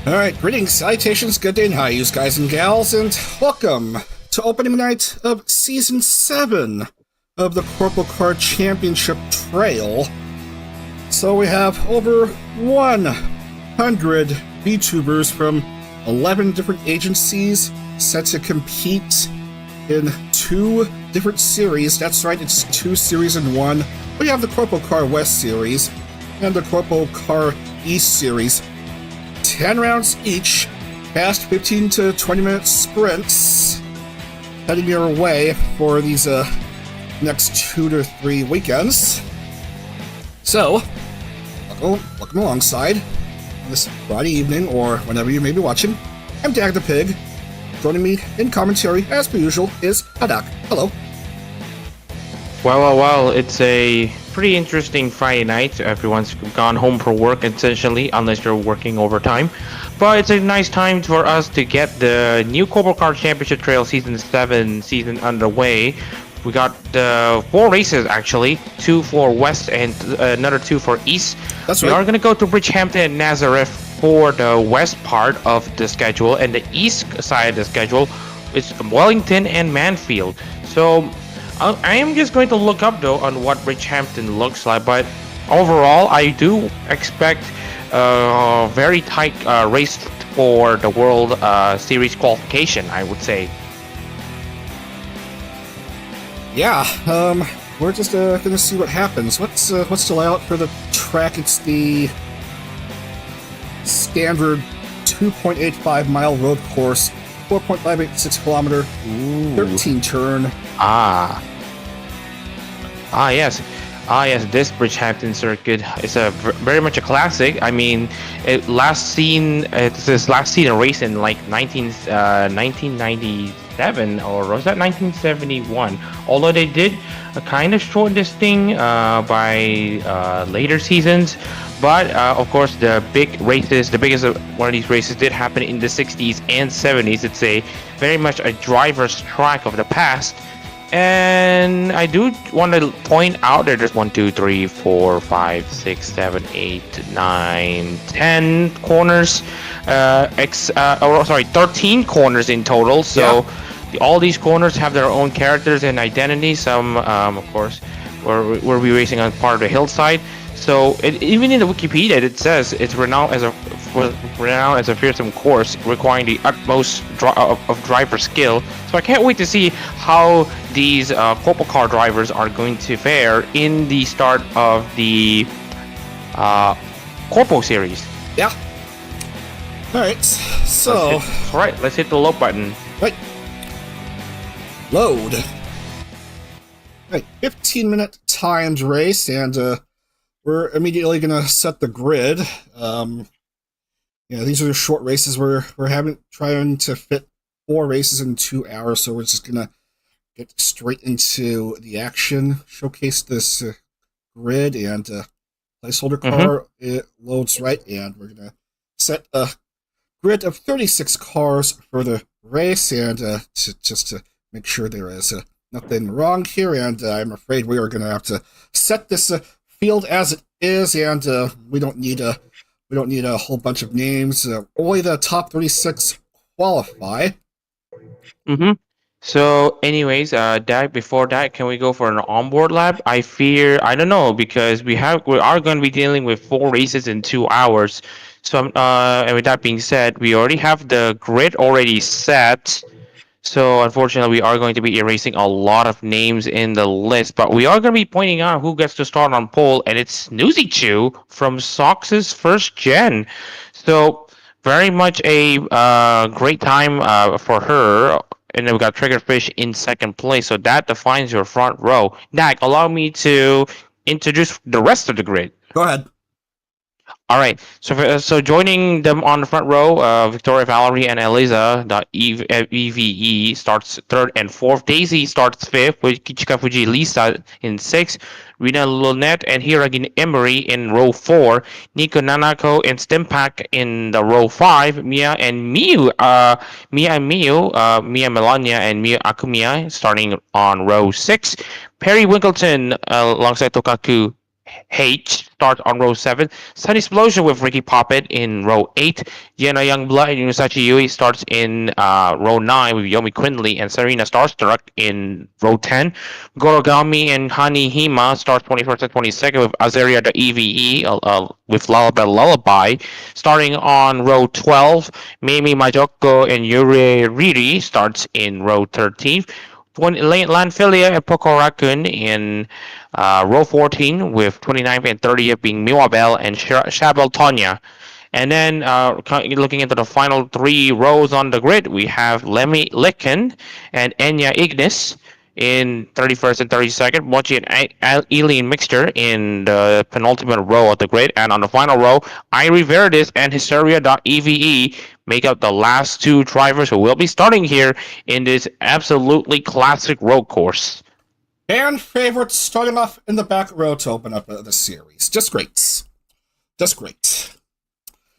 All right, greetings, salutations, good day, and hi, you guys and gals, and welcome to opening night of Season 7 of the CorpoCar Championship Trail. So we have over 100 VTubers from 11 different agencies set to compete in 2 different series. That's right, it's 2 series in one. We have the CorpoCar West Series and the CorpoCar East Series. 10 rounds each, fast 15 to 20 minute sprints, heading your way for these next 2 to 3 weekends. So, welcome alongside this Friday evening, or whenever you may be watching. I'm Dag the Pig. Joining me in commentary, as per usual, is Hadak. Hello. Well, it's a pretty interesting Friday night. Everyone's gone home from work, essentially, unless you're working overtime. But it's a nice time for us to get the new CorpoCar Championship Trail Season 7 season underway. We got 4 races, actually. 2 for West and another 2 for East. That's right. We are going to go to Bridgehampton and Nazareth for the west part of the schedule, and the east side of the schedule is Wellington and Manfeild. So I am just going to look up though on what Bridgehampton looks like, but overall I do expect a very tight race for the World Series qualification, I would say. Yeah, we're just gonna see what happens. What's the layout for the track? It's the standard 2.85 mile road course, 4.586 kilometer, 13 turn. Yes, this Bridgehampton circuit is very much a classic. I mean, it's this last seen a race in like 1997, or was that 1971? Although they did kind of shorten this thing by later seasons. But of course, the big races, the biggest one of these races did happen in the 60s and 70s. It's very much a driver's track of the past. And I do want to point out that there's 1, 2, 3, 4, 5, 6, 7, 8, 9, 10 corners. 13 corners in total. So all these corners have their own characters and identities. Some, of course, we'll be racing on part of the hillside. So even in the Wikipedia, it says it's renowned as a fearsome course requiring the utmost of driver skill. So I can't wait to see how these CorpoCar drivers are going to fare in the start of the Corpo series. Yeah. All right. So. All right. Let's hit the load button. Right. Load. Right. 15-minute timed race, and we're immediately gonna set the grid. These are the short races. We're trying to fit 4 races in 2 hours, so we're just gonna get straight into the action. Showcase this grid, and placeholder car. It loads right, and we're gonna set a grid of 36 cars for the race, and just to make sure there is nothing wrong here. And I'm afraid we are gonna have to set this field as it is, and we don't need a whole bunch of names. Only the top 36 qualify. So, anyways, before that, can we go for an onboard lap? I don't know, because we are going to be dealing with 4 races in 2 hours. So, and with that being said, we already have the grid already set. So unfortunately, we are going to be erasing a lot of names in the list, but we are going to be pointing out who gets to start on pole, and it's Newsy Chew from Sox's first gen. So very much a great time for her. And then we got Triggerfish in second place, so that defines your front row. Nag, allow me to introduce the rest of the grid. Go ahead. All right, so joining them on the front row, Victoria Valerie and Eliza, EVE starts 3rd and 4th. Daisy starts 5th, with Kichika Fuji Lisa in 6th. Rina Lunette and Hiragin Emery in row 4. Nico Nanako and Stimpak in the row 5. Mia Melania and Mia Akumiya starting on row 6. Perry Winkleton alongside Tokaku H starts on row 7. Sun Explosion with Ricky Poppet in row 8. Yena Youngblood and Yusachi Yui starts in row 9 with Yomi Quinley and Serena Starstruck in row 10. Gorogami and Hani Hima starts 21st and 22nd with Azaria the EVE with Lullaby. Starting on row 12, Mimi Majoko and Yuri Riri starts in row 13. Lanphilia and Poco Raccoon in row 14 with 29th and 30th being Miwabel and Shabel Tonya. And then looking into the final 3 rows on the grid, we have Lemmy Licken and Enya Ignis in 31st and 32nd, Mochi and Alien Mixture in the penultimate row of the grid. And on the final row, Irie Verdis and Hysteria.eve make up the last 2 drivers who will be starting here in this absolutely classic road course. Fan favorites starting off in the back row to open up the series. Just great. Just great.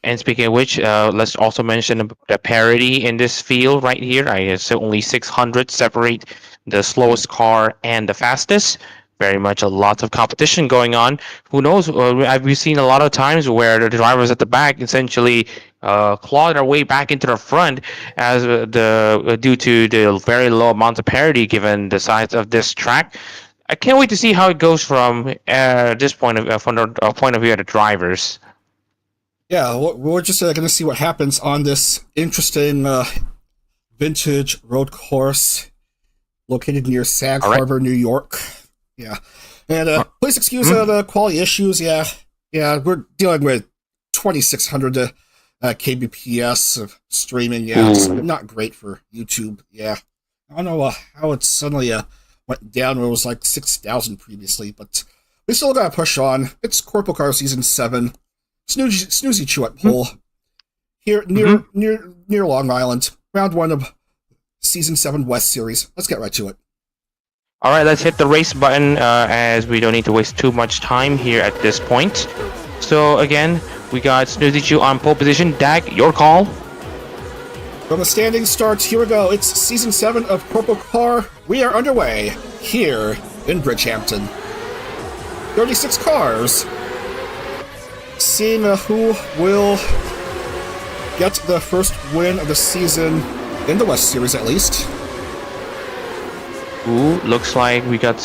And speaking of which, let's also mention the parity in this field right here. I guess only 600 separate the slowest car and the fastest. Very much a lot of competition going on. Who knows? We've seen a lot of times where the drivers at the back essentially claw their way back into the front as due to the very low amount of parity given the size of this track. I can't wait to see how it goes from this point of from the point of view of the drivers. Yeah, we're just going to see what happens on this interesting vintage road course located near Sag Harbor, New York. Yeah, and please excuse the quality issues. Yeah, we're dealing with 2,600 kbps of streaming. Yeah, it's not great for YouTube. Yeah, I don't know how it suddenly went down where it was like 6,000 previously, but we still got to push on. It's CorpoCar Season 7. Snoozy Chew at pole here near Long Island. Round 1 of Season 7 West Series. Let's get right to it. All right, let's hit the race button as we don't need to waste too much time here at this point. So again, we got Snoozy Chew on pole position. Dag, your call. From the standing starts, here we go. It's Season 7 of CorpoCar. We are underway here in Bridgehampton. 36 cars. Seeing who will get the first win of the season in the West Series, at least. Ooh, looks like we got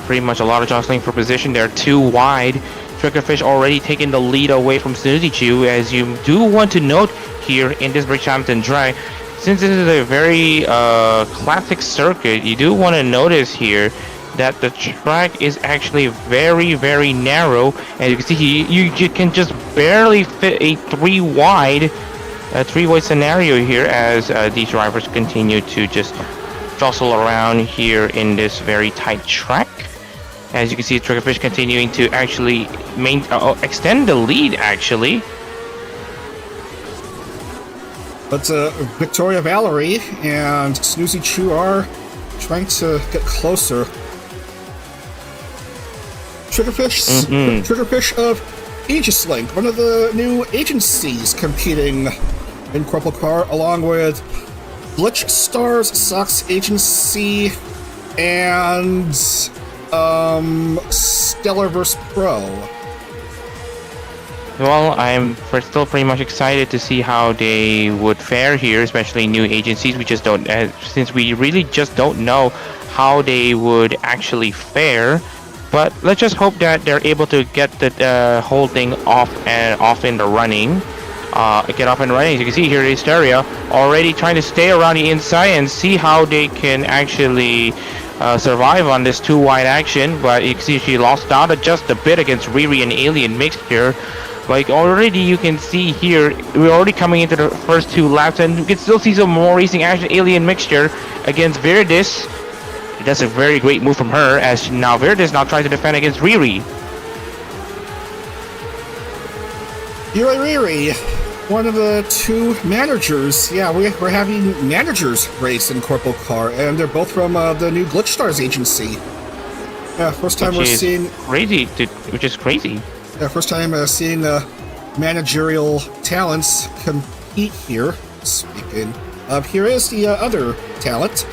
pretty much a lot of jostling for position. They're too wide. Triggerfish already taking the lead away from Snoozy Chew, as you do want to note here in this Bridgehampton drag. Since this is a very classic circuit, you do want to notice here that the track is actually very, very narrow. As you can see, you can just barely fit a three-wide scenario here as these drivers continue to just jostle around here in this very tight track. As you can see, Triggerfish continuing to actually extend the lead, actually. But Victoria Valerie and Snoozy Chew are trying to get closer. Triggerfish of Aegis-Link, one of the new agencies competing in CorpoCar, along with Glitch Stars, Sox Agency, and Stellarverse Pro. Well, I'm still pretty much excited to see how they would fare here, especially new agencies. We just don't, since we really just don't know how they would actually fare. But let's just hope that they're able to get the whole thing off in the running. Get off and running. As you can see here, Hysteria already trying to stay around the inside and see how they can actually survive on this too-wide action. But you can see she lost out just a bit against Riri and Alien Mixture. Like already you can see here, we're already coming into the first 2 laps, and you can still see some more racing action. Alien Mixture against Verdis. That's a very great move from her, as now Verdis now tries to defend against Riri. Riri, one of the 2 managers. Yeah, we're having managers race in CorpoCar, and they're both from the new Glitch Stars agency. Yeah, first time we're seeing crazy, which is crazy. Yeah, first time seeing managerial talents compete here. Speaking of, here is the other talent,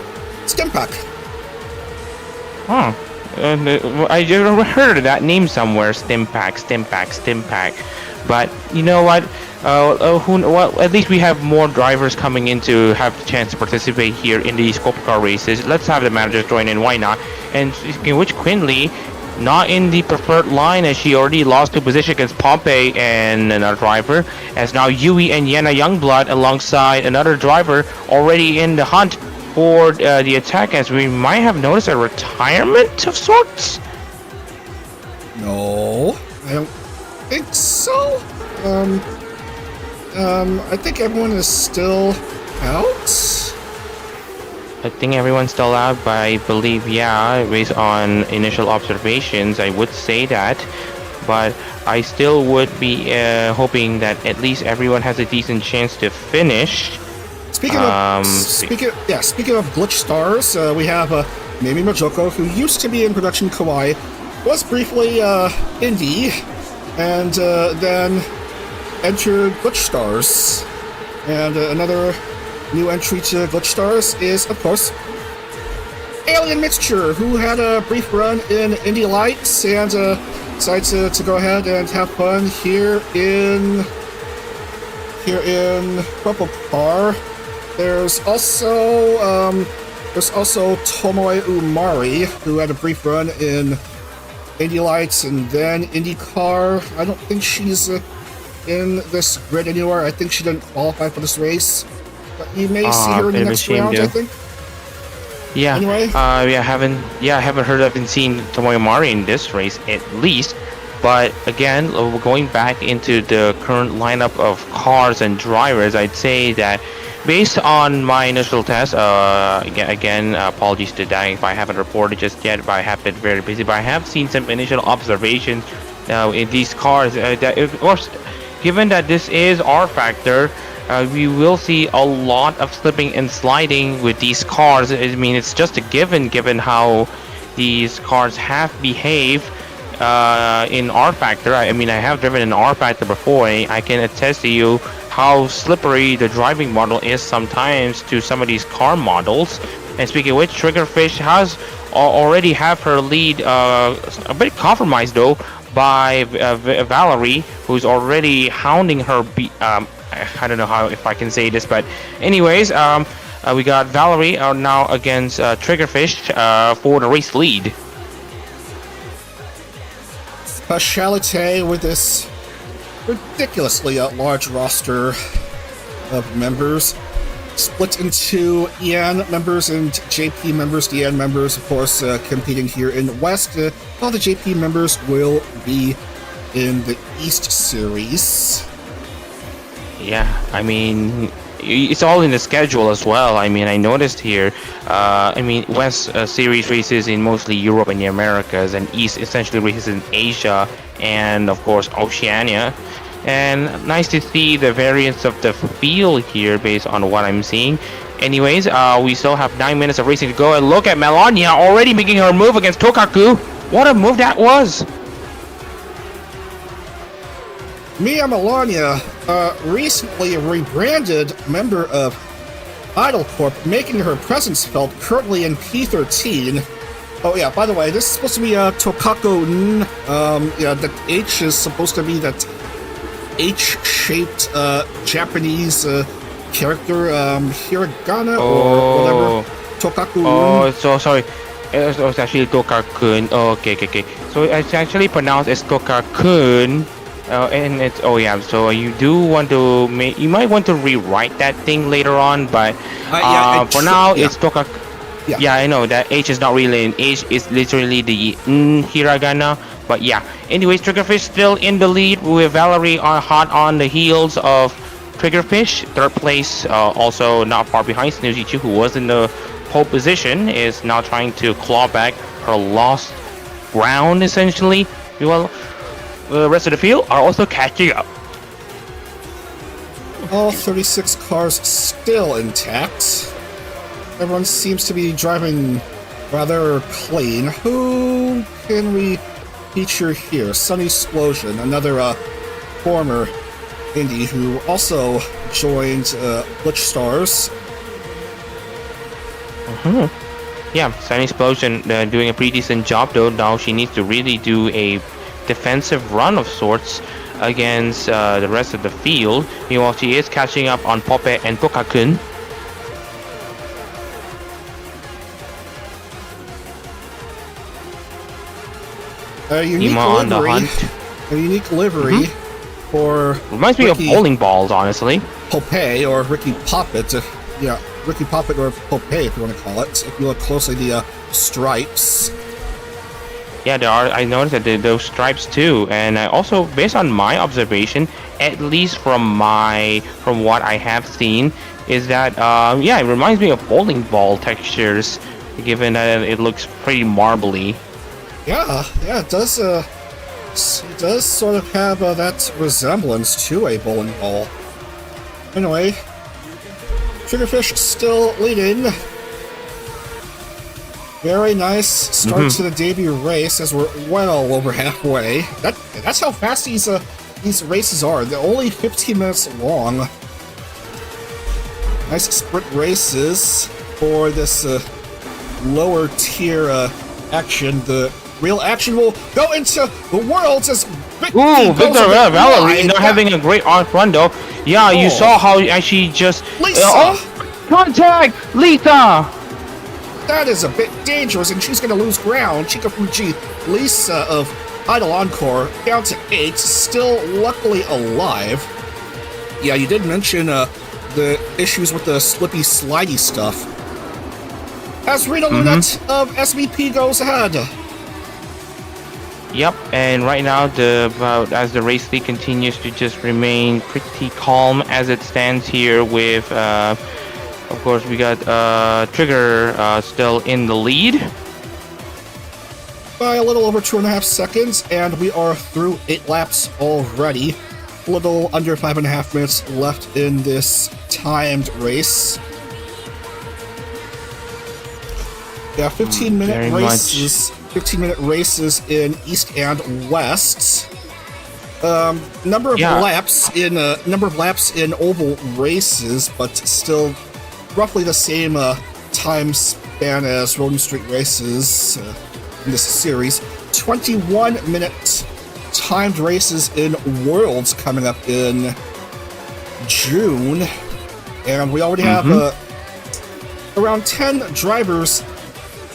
Stimpak. Huh. I just heard that name somewhere. Stimpack. But you know what? Well, at least we have more drivers coming in to have the chance to participate here in these CorpoCar races. Let's have the managers join in. Why not? And in which Quinley, not in the preferred line, as she already lost to position against Pompey and another driver, as now Yui and Yenna Youngblood alongside another driver already in the hunt for the attack, as we might have noticed a retirement of sorts. No, I don't think so. I think everyone is still out. I think everyone's still out, but I believe, yeah, based on initial observations, I would say that. But I still would be hoping that at least everyone has a decent chance to finish. Speaking of glitch stars, we have Mimi Majoko, who used to be in Production Kawaii, was briefly indie, and then entered Glitch Stars. And another new entry to Glitch Stars is, of course, Alien Mixture, who had a brief run in Indie Lights and decided to go ahead and have fun here in CorpoCar. There's also Tomoe Umari, who had a brief run in Indie Lights and then IndyCar. I don't think she's in this grid anywhere. I think she didn't qualify for this race, but you may see her in the next round, I think. Yeah. Anyway. I haven't seen Tomoe Umari in this race at least. But again, going back into the current lineup of cars and drivers, I'd say that based on my initial test, again, apologies to that if I haven't reported just yet, but I have been very busy. But I have seen some initial observations in these cars. That, of course, given that this is rFactor, we will see a lot of slipping and sliding with these cars. I mean, it's just a given how these cars have behaved in rFactor. I mean, I have driven in rFactor before, and I can attest to you how slippery the driving model is sometimes to some of these car models. And speaking of which, Triggerfish has already have her lead a bit compromised though by Valerie, who's already hounding her. I don't know if I can say this, but anyways, we got Valerie now against Triggerfish for the race lead. Speciality with this ridiculously large roster of members, split into EN members and JP members. The EN members, of course, competing here in West, while the JP members will be in the East Series. Yeah, I mean, it's all in the schedule as well. I mean, I noticed here, West Series races in mostly Europe and the Americas, and East essentially races in Asia and, of course, Oceania. And nice to see the variance of the field here based on what I'm seeing. Anyways, we still have 9 minutes of racing to go, and look at Melania already making her move against Tokaku. What a move that was! Mia Melania, recently a rebranded member of Idol Corp, making her presence felt currently in P13. Oh yeah, by the way, this is supposed to be Tokaku. The H is supposed to be that H-shaped Japanese character, hiragana or whatever. Tokaku. Oh, so sorry. It's actually Tokakun. Oh, okay. So it's actually pronounced as Tokakun. And it's so you might want to rewrite that thing later on, but for now it's Toka. Yeah, I know that H is not really an H, it's literally the hiragana. But yeah, anyways, Triggerfish still in the lead with Valerie hot on the heels of Triggerfish. Third place, also not far behind Snoozy2, who was in the pole position, is now trying to claw back her lost ground essentially. Well, the rest of the field are also catching up. All 36 cars still intact. Everyone seems to be driving rather clean. Who can we feature here? Sunny Explosion, another former indie who also joined Glitch Stars. Yeah, Sunny Explosion doing a pretty decent job though. Now she needs to really do a defensive run of sorts against the rest of the field. Meanwhile, she is catching up on Poppe and Pokakun. A unique on the livery. hunt. A unique livery for Reminds me of bowling balls, honestly. Poppe or Ricky Poppet. Yeah, Ricky Poppet or Poppe, if you want to call it. If you look closely, the stripes. Yeah, there are. I noticed that those stripes too, and also based on my observation, at least from what I have seen, is that yeah, it reminds me of bowling ball textures, given that it looks pretty marbly. Yeah, it does. It does sort of have that resemblance to a bowling ball. Anyway, Triggerfish still leading. Very nice start to the debut race as we're well over halfway. That's how fast these races are. They're only 15 minutes long. Nice sprint races for this lower tier action. The real action will go into the worlds as Victor Valerie not having a great run though. Yeah, you saw how she just Lisa. Contact Lisa. That is a bit dangerous, and she's going to lose ground. Chika Fuji, Lisa of Idol Encore, down to 8, still luckily alive. Yeah, you did mention the issues with the slippy, slidey stuff. As Rita Lunette of SVP goes ahead. Yep, and right now, as the race lead continues to just remain pretty calm as it stands here with... of course, we got Trigger still in the lead. By a little over 2.5 seconds, and we are through 8 laps already. A little under 5.5 minutes left in this timed race. Yeah, 15-minute races. 15-minute races in East and West. Number of laps in oval races, but still roughly the same time span as Roden Street races in this series. 21-minute timed races in Worlds coming up in June, and we already have around 10 drivers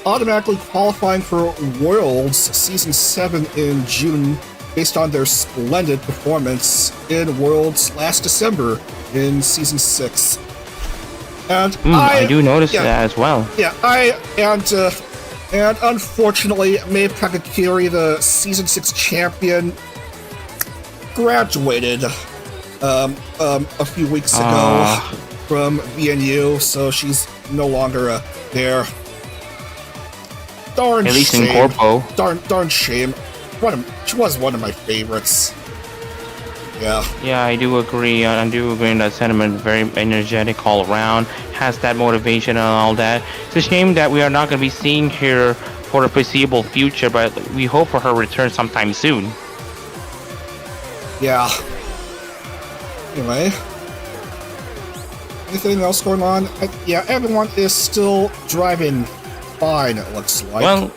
automatically qualifying for Worlds Season 7 in June based on their splendid performance in Worlds last December in Season 6. And I do notice that as well. Yeah, and unfortunately, Maeve Kakakiri, the Season 6 champion, graduated a few weeks ago from VNU, so she's no longer there. Darn At least shame. in Corpo. Darn shame. She was one of my favorites. Yeah. Yeah, I do agree. I do agree in that sentiment. Very energetic all around. Has that motivation and all that. It's a shame that we are not going to be seeing her for the foreseeable future, but we hope for her return sometime soon. Yeah. Anyway. Anything else going on? Yeah, everyone is still driving fine, it looks like.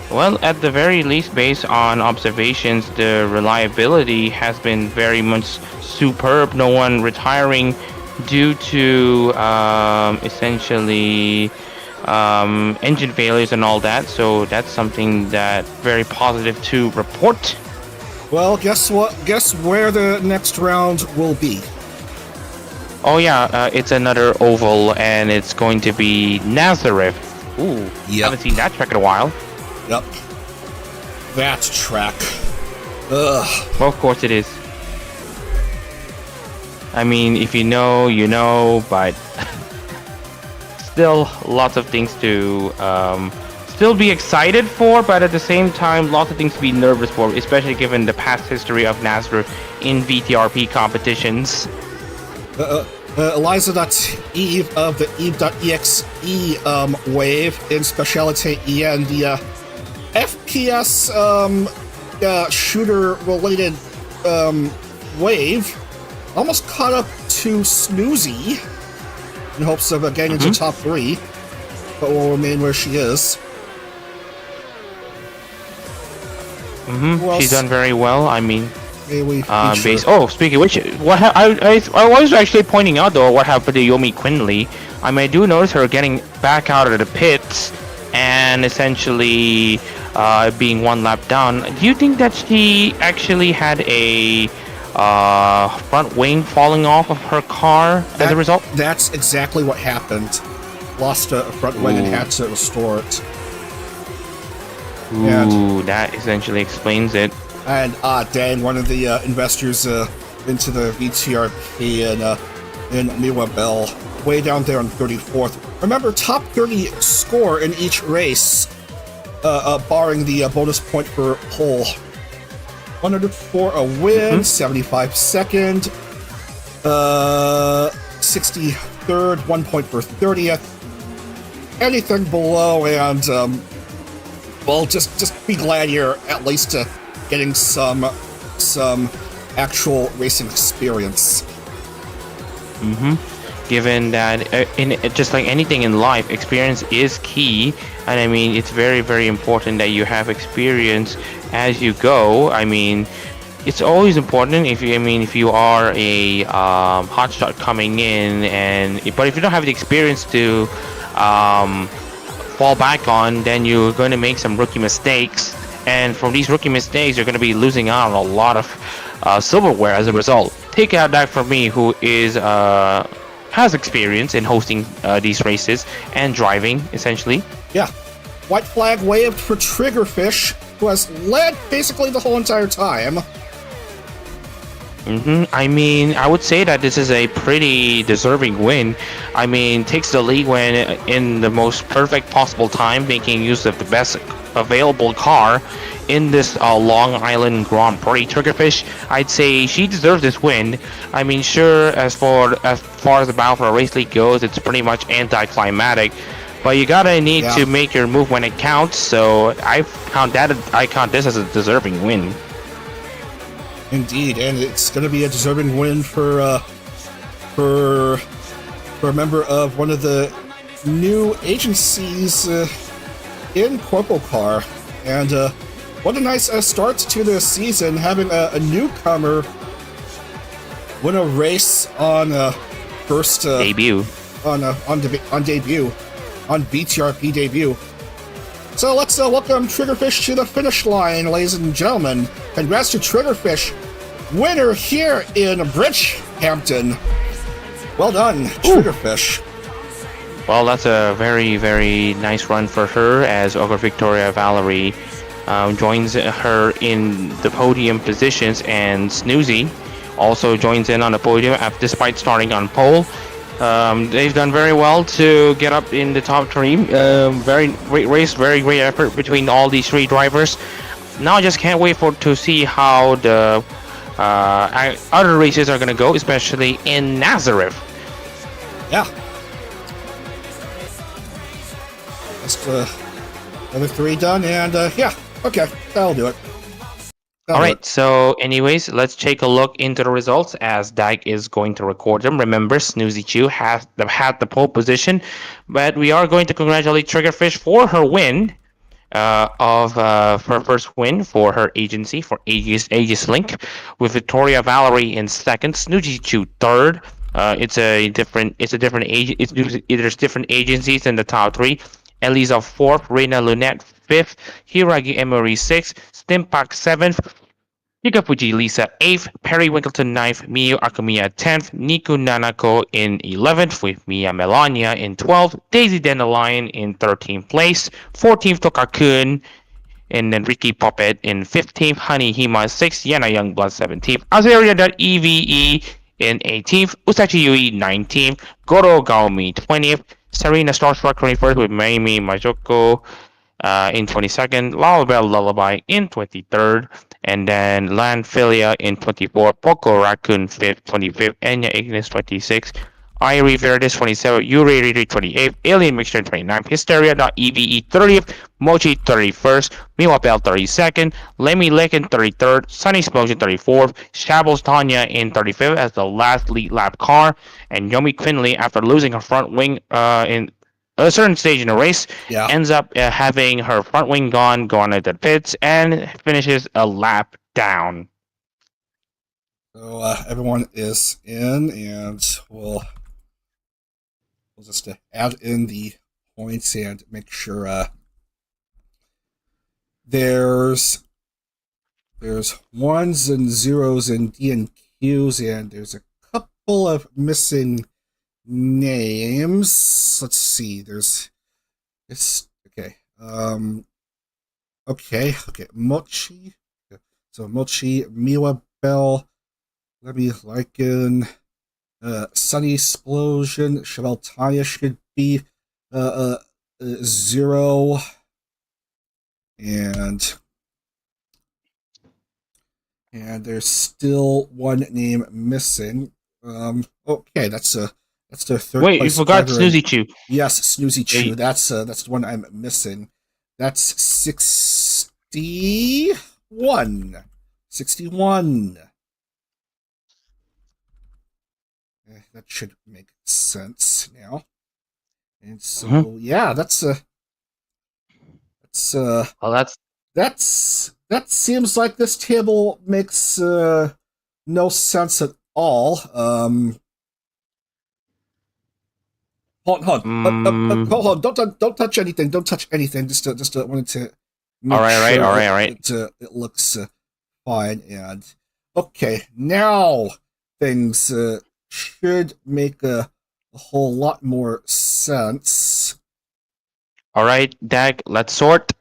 Well, at the very least, based on observations, the reliability has been very much superb. No one retiring due to essentially engine failures and all that. So that's something that very positive to report. Well, guess what? Guess where the next round will be? Oh yeah, it's another oval, and it's going to be Nazareth. Ooh, haven't seen that track in a while. Yep. That track. Ugh. Well, of course it is. I mean, if you know, you know, but still lots of things to still be excited for, but at the same time, lots of things to be nervous for, especially given the past history of Nazareth in VTRP competitions. Eliza.eve of the Eve.exe wave in Speciality EN, the FPS shooter-related wave, almost caught up to Snoozy in hopes of getting into top 3. but will remain where she is. She's done very well. I mean, speaking of which, I was actually pointing out though what happened to Yomi Quinley. I mean, I do notice her getting back out of the pits and essentially being one lap down. Do you think that she actually had a front wing falling off of her car as a result? That's exactly what happened. Lost a front wing and had to restore it. Ooh, that essentially explains it. And dang, one of the investors into the VTRP in Mirabel, way down there on 34th. Remember, top 30 score in each race, barring the bonus point for pole. 100 for a win, 75 second, 63rd, 1 point for 30th. Anything below, and well, just be glad you're at least getting some actual racing experience. Given that in just like anything in life, experience is key, and I mean it's very, very important that you have experience as you go. I mean, it's always important if you are a hotshot coming in, but if you don't have the experience to fall back on, then you're going to make some rookie mistakes, and from these rookie mistakes you're going to be losing out on a lot of silverware as a result. Take out that from me, who is has experience in hosting these races and driving, essentially. Yeah. White flag waved for Triggerfish, who has led basically the whole entire time. I mean, I would say that this is a pretty deserving win. I mean, takes the lead when in the most perfect possible time, making use of the best available car in this Long Island Grand Prix. Triggerfish, I'd say she deserves this win. I mean, sure, as far as the Battle for a Race League goes, it's pretty much anticlimactic, but you gotta need to make your move when it counts. So I count this as a deserving win. Indeed, and it's going to be a deserving win for a member of one of the new agencies in CorpoCar. And what a nice start to the season, having a newcomer win a race on first debut on debut on VTRP debut. So let's welcome Triggerfish to the finish line, ladies and gentlemen. Congrats to Triggerfish, winner here in Bridgehampton. Well done, Triggerfish. Well, that's a very, very nice run for her, as Ogre Victoria Valerie joins her in the podium positions, and Snoozy also joins in on the podium despite starting on pole. They've done very well to get up in the top three. Very great race, very great effort between all these three drivers. Now I just can't wait to see how the other races are going to go, especially in Nazareth. Yeah. Just other three done, and yeah, okay, that'll do it. Alright, so anyways, let's take a look into the results as Dag is going to record them. Remember, Snoozy Chew had the pole position, but we are going to congratulate Triggerfish for her win, her first win for her agency, for Aegis-Link, with Victoria Valerie in second, Snoozy Chew third. There's different agencies in the top three. Elisa fourth, Reina Lunette fifth, Hiragi Emery sixth, Stimpak seventh, Hikafuji Lisa eighth, Perry Winkleton ninth, Miyu Akumiya 10th, Niku Nanako in 11th, with Mia Melania in 12th, Daisy Dandelion in 13th place, 14th Tokakun, and then Ricky Puppet in 15th, Honey Hima 6th, Yana Youngblood 17th, Azaria.eve in 18th, Usachi Yui 19th, Goro Gaomi 20th, Serena Starstruck 21st with Maimi Majoko in 22nd, Lullaby Lullaby in 23rd, and then Landfilia in 24th, Poco Raccoon 5th, 25th, Enya Ignis 26th, Irie Verdis 27th, Yuri Riri 28th, Alien Mixture 29th, Hysteria.eve 30th, Mochi 31st, Miwapel 32nd, Lemmy Lekin 33rd, Sunny Explosion 34th, Shabbles Tanya in 35th as the last lead lap car, and Yomi Quinley, after losing her front wing a certain stage in the race, Yeah. ends up having her front wing gone, going into the pits, and finishes a lap down. So everyone is in, and we'll just add in the points and make sure there's ones and zeros and D and Qs, and there's a couple of missing names. Let's see. There's it's okay. Okay. Mochi. So Mochi, Miwa Bell, Lemmy Lycan, Sunny Explosion, Chevelle Tanya should be 0, and there's still one name missing. Okay, that's their third Wait, you place forgot driver. Snoozy Chew. Yes, Snoozy Chew. Wait. That's the one I'm missing. That's 61. 61. That should make sense now. And so yeah, that seems like this table makes no sense at all. Hold on. Don't touch anything. Don't touch anything. Just wanted to make sure it looks fine. And okay, now things should make a whole lot more sense. All right, Dag, let's sort.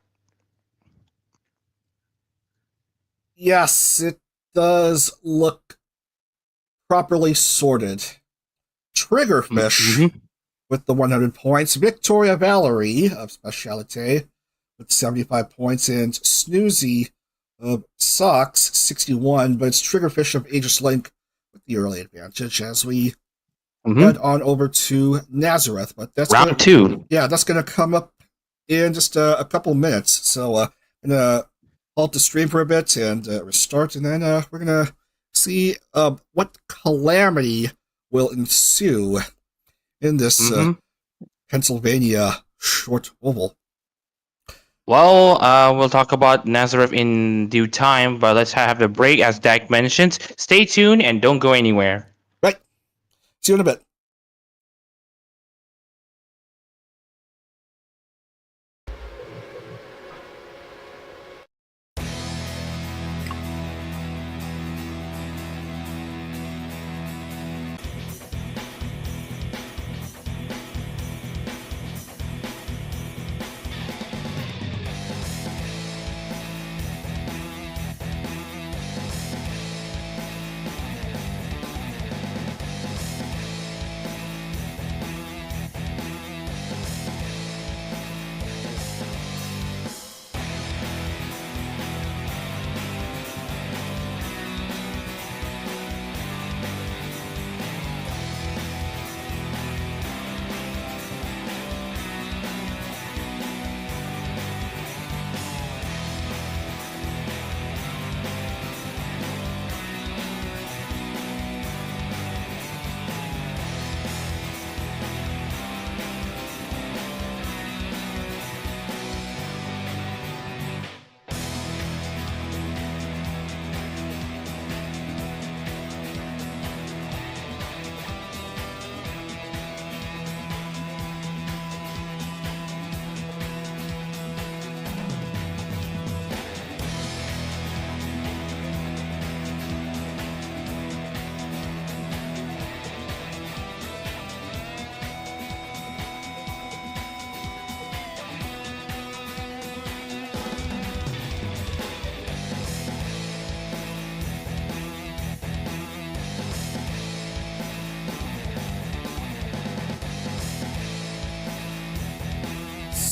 Yes, it does look properly sorted. Triggerfish with the 100 points. Victoria Valerie of Specialite with 75 points. And Snoozy of Sucks, 61. But it's Triggerfish of Aegis-Link with the early advantage as we head on over to Nazareth. But that's round 2. Yeah, that's going to come up in just a couple minutes. So I'm going to halt the stream for a bit and restart, and then we're going to see what calamity will ensue in this Pennsylvania short oval. Well, we'll talk about Nazareth in due time, but let's have the break as Dak mentioned. Stay tuned and don't go anywhere. Right. See you in a bit.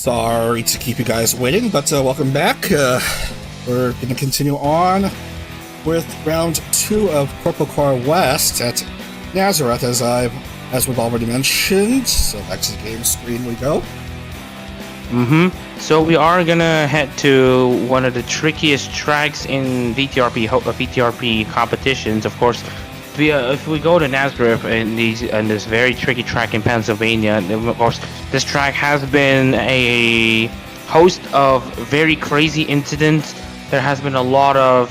Sorry to keep you guys waiting, but welcome back. We're going to continue on with round 2 of CorpoCar West at Nazareth, as we've already mentioned. So back to the game screen we go. So we are gonna head to one of the trickiest tracks in VTRP competitions. Of course, if we go to Nazareth in this very tricky track in Pennsylvania, of course, this track has been a host of very crazy incidents. There has been a lot of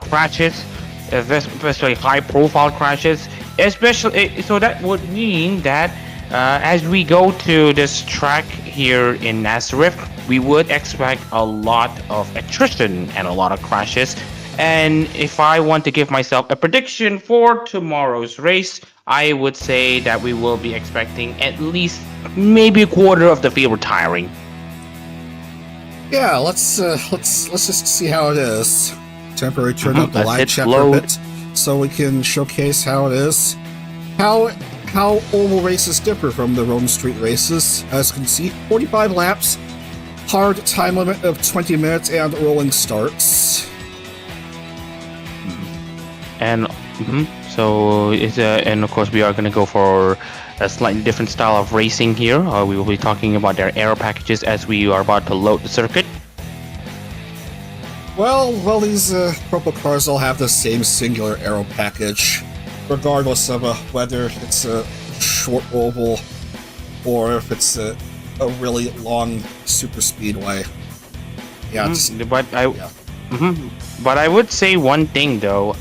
crashes, especially high-profile crashes. Especially, so that would mean that as we go to this track here in Nazareth, we would expect a lot of attrition and a lot of crashes. And if I want to give myself a prediction for tomorrow's race, I would say that we will be expecting at least maybe a quarter of the field retiring. Yeah, let's just see how it is. Temporarily turn up the Let's live hit chat for a load. bit so we can showcase how it is. How oval races differ from the Rome Street races. As you can see, 45 laps, hard time limit of 20 minutes, and rolling starts. And so and of course we are going to go for a slightly different style of racing here. We will be talking about their aero packages as we are about to load the circuit. Well, these CorpoCars all have the same singular aero package, regardless of whether it's a short oval or if it's a really long super speedway. Yeah, But I would say one thing though.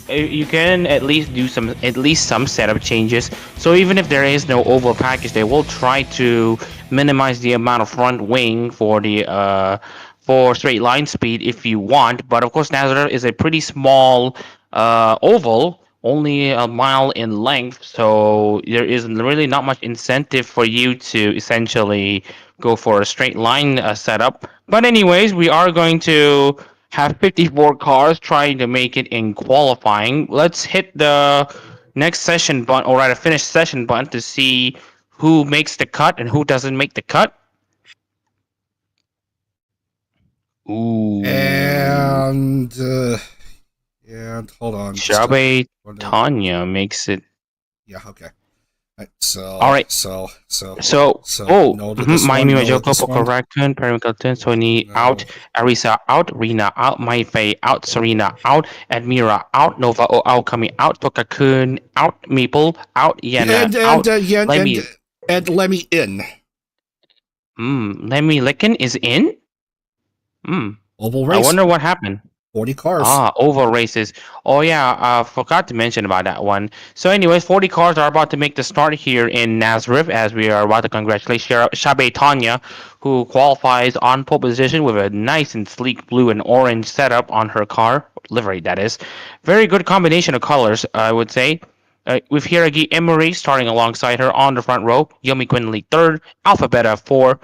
You can at least do some setup changes. So even if there is no oval package, they will try to minimize the amount of front wing for the for straight line speed if you want. But of course, Nazareth is a pretty small oval, only a mile in length, so there is really not much incentive for you to essentially go for a straight line setup. But anyways, we are going to have 54 cars trying to make it in qualifying. Let's hit the next session button, or rather finish session button, to see who makes the cut and who doesn't make the cut. Ooh. And hold on. Shabe Tanya makes it. Yeah, okay. Right, so, all right. So. Miami Majoko, Poco Raccoon, Perimeter Sony out, Arisa out, Rina out, Manfeild out, Serena out, Admira out, Nova O out, coming out, Tokakun out, Maple out, Yena out, Lemmy. And Lemmy in. Lemmy Licken is in? Oval race. I wonder what happened. 40 cars. Oval races. Oh yeah, forgot to mention about that one. So anyways, 40 cars are about to make the start here in Nazareth, as we are about to congratulate Shabe Tanya, who qualifies on pole position with a nice and sleek blue and orange setup on her car, livery that is. Very good combination of colors, I would say. With Hiragi Emery starting alongside her on the front row, Yomi Quinley third, Alpha Beta 4,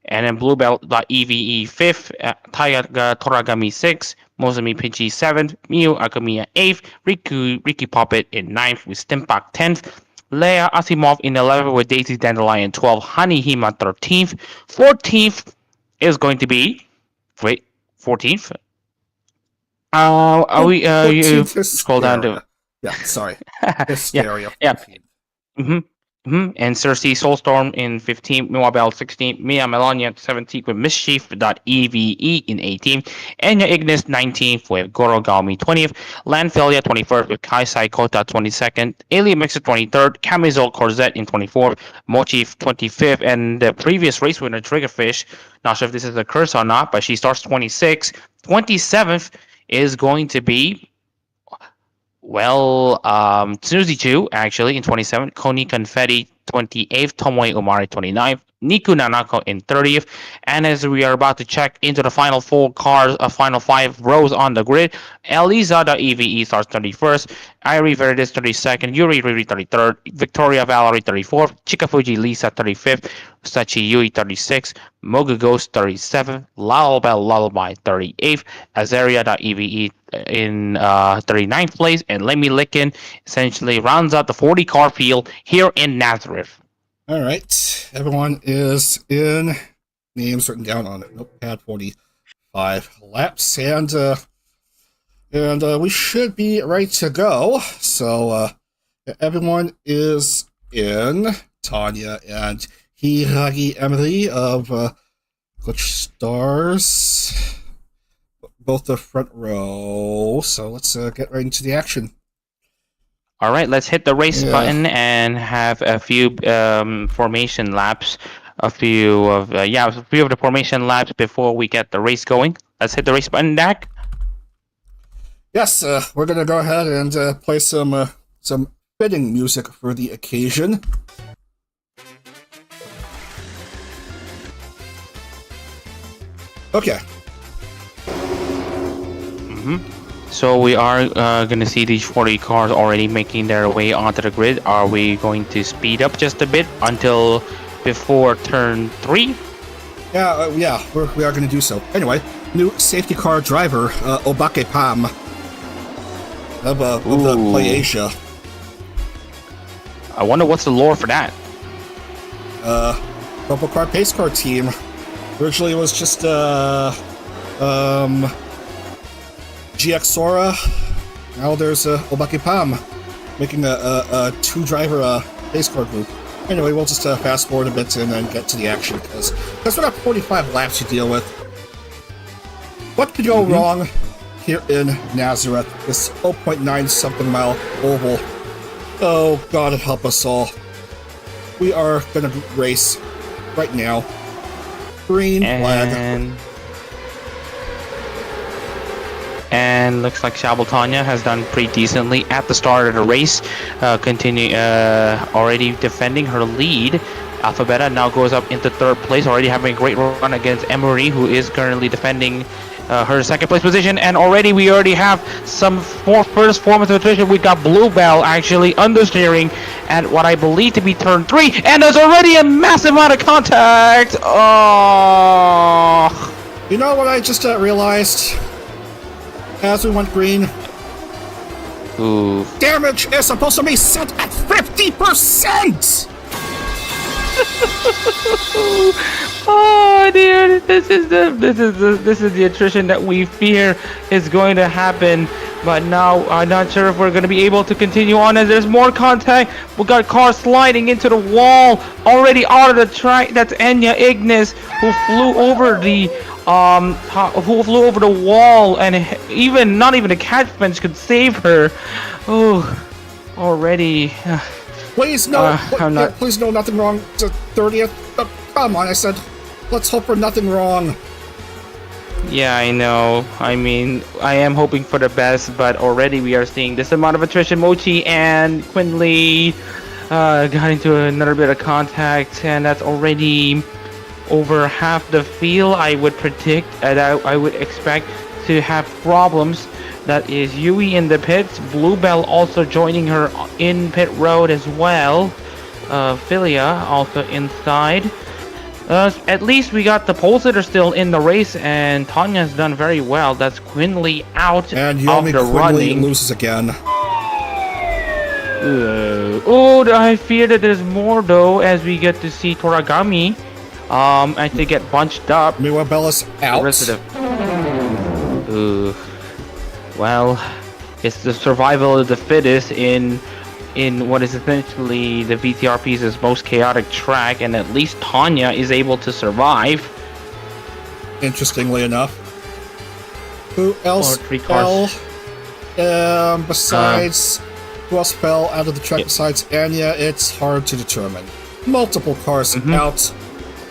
and then Bluebelt.eve 5th, Taiga Toragami 6th, Mozumi Pidgey 7th, Miyu Akamiya 8th, Ricky Poppet in 9th with Stimpak 10th, Leia Asimov in 11th with Daisy Dandelion 12th, Honey Hima 13th, 14th is going to be... Wait, 14th? You scroll down to... Yeah, sorry. Yeah. And Cersei Soulstorm in 15th, Moabel 16th, Mia Melania 17th with Mischief.eve in 18th, Enya Ignis 19th with Goro Gaomi 20th, Landfilia 21st with Kaisai Kota 22nd, Alien Mixer 23rd, Camisole Corzette in 24th, Mochif 25th, and the previous race winner Triggerfish, not sure if this is a curse or not, but she starts 26th. 27th is going to be... Well, Tsuzi Chu, actually, in 27th, Koni Confetti 28th, Tomoe Umari 29th, Niku Nanako in 30th, and as we are about to check into the final 4 cars, final 5 rows on the grid, Eliza.eve starts 31st, Irie Verdis 32nd, Yuri Riri 33rd, Victoria Valerie 34th, Chikafuji Lisa 35th, Sachi Yui 36th, Mogu Ghost 37th, Lullaby 38th, Azaria.eve in 39th place, and Lemmy Licken essentially rounds out the 40 car field here in Nazareth. All right, everyone is in. Names written down on notepad. 45 laps, and we should be ready to go. So everyone is in. Tanya and Hiragi Emily of Glitch Stars, both the front row. So let's get right into the action. All right, let's hit the race Yeah. button and have a few formation laps. A few of the formation laps before we get the race going. Let's hit the race button, Dak. Yes, we're gonna go ahead and play some fitting music for the occasion. Okay. So we are going to see these 40 cars already making their way onto the grid. Are we going to speed up just a bit until before turn 3? Yeah, we are going to do so. Anyway, new safety car driver, Obake Pam of the PlayAsia. I wonder what's the lore for that. CorpoCar Pace Car team. Originally it was just GX Sora. Now there's Obake Pam making a two-driver pace car group. Anyway, we'll just fast forward a bit and then get to the action, because we got 45 laps to deal with. What could go wrong here in Nazareth, this 0.9 something mile oval? Oh, God help us all. We are gonna race right now. Green flag. And looks like Tanya has done pretty decently at the start of the race. Already defending her lead. Alpha Beta now goes up into 3rd place, already having a great run against Emery, who is currently defending her 2nd place position. And we already have some first form of attrition. We got Bluebell actually understeering at what I believe to be turn 3, and there's already a massive amount of contact. Oh, you know what I just realized? As we went green, damage is supposed to be set at 50%. Oh dear, this is the attrition that we fear is going to happen. But now I'm not sure if we're going to be able to continue on, as there's more contact. We got cars sliding into the wall already out of the track. That's Enya Ignis, who flew over the wall, and not even a catch fence could save her. Oh, already. Please no, please no, nothing wrong. It's 30th. Come on, I said, let's hope for nothing wrong. Yeah, I know. I mean, I am hoping for the best, but already we are seeing this amount of attrition. Mochi and Quinley got into another bit of contact, and that's already over half the field. I would predict, and I would expect to have problems. That is Yui in the pits, Bluebell also joining her in pit road as well. Philia also inside. At least we got the pole sitter still in the race, and Tanya's done very well. That's Quinley out and Yomi after Quinley running. Loses again. I fear that there's more though, as we get to see Toragami actually get bunched up. Miwabella's out. The rest of the... Well, it's the survival of the fittest in what is essentially the VTRP's most chaotic track, and at least Tanya is able to survive. Interestingly enough. Who else fell? Besides, who else fell out of the track besides Anya? It's hard to determine. Multiple cars out.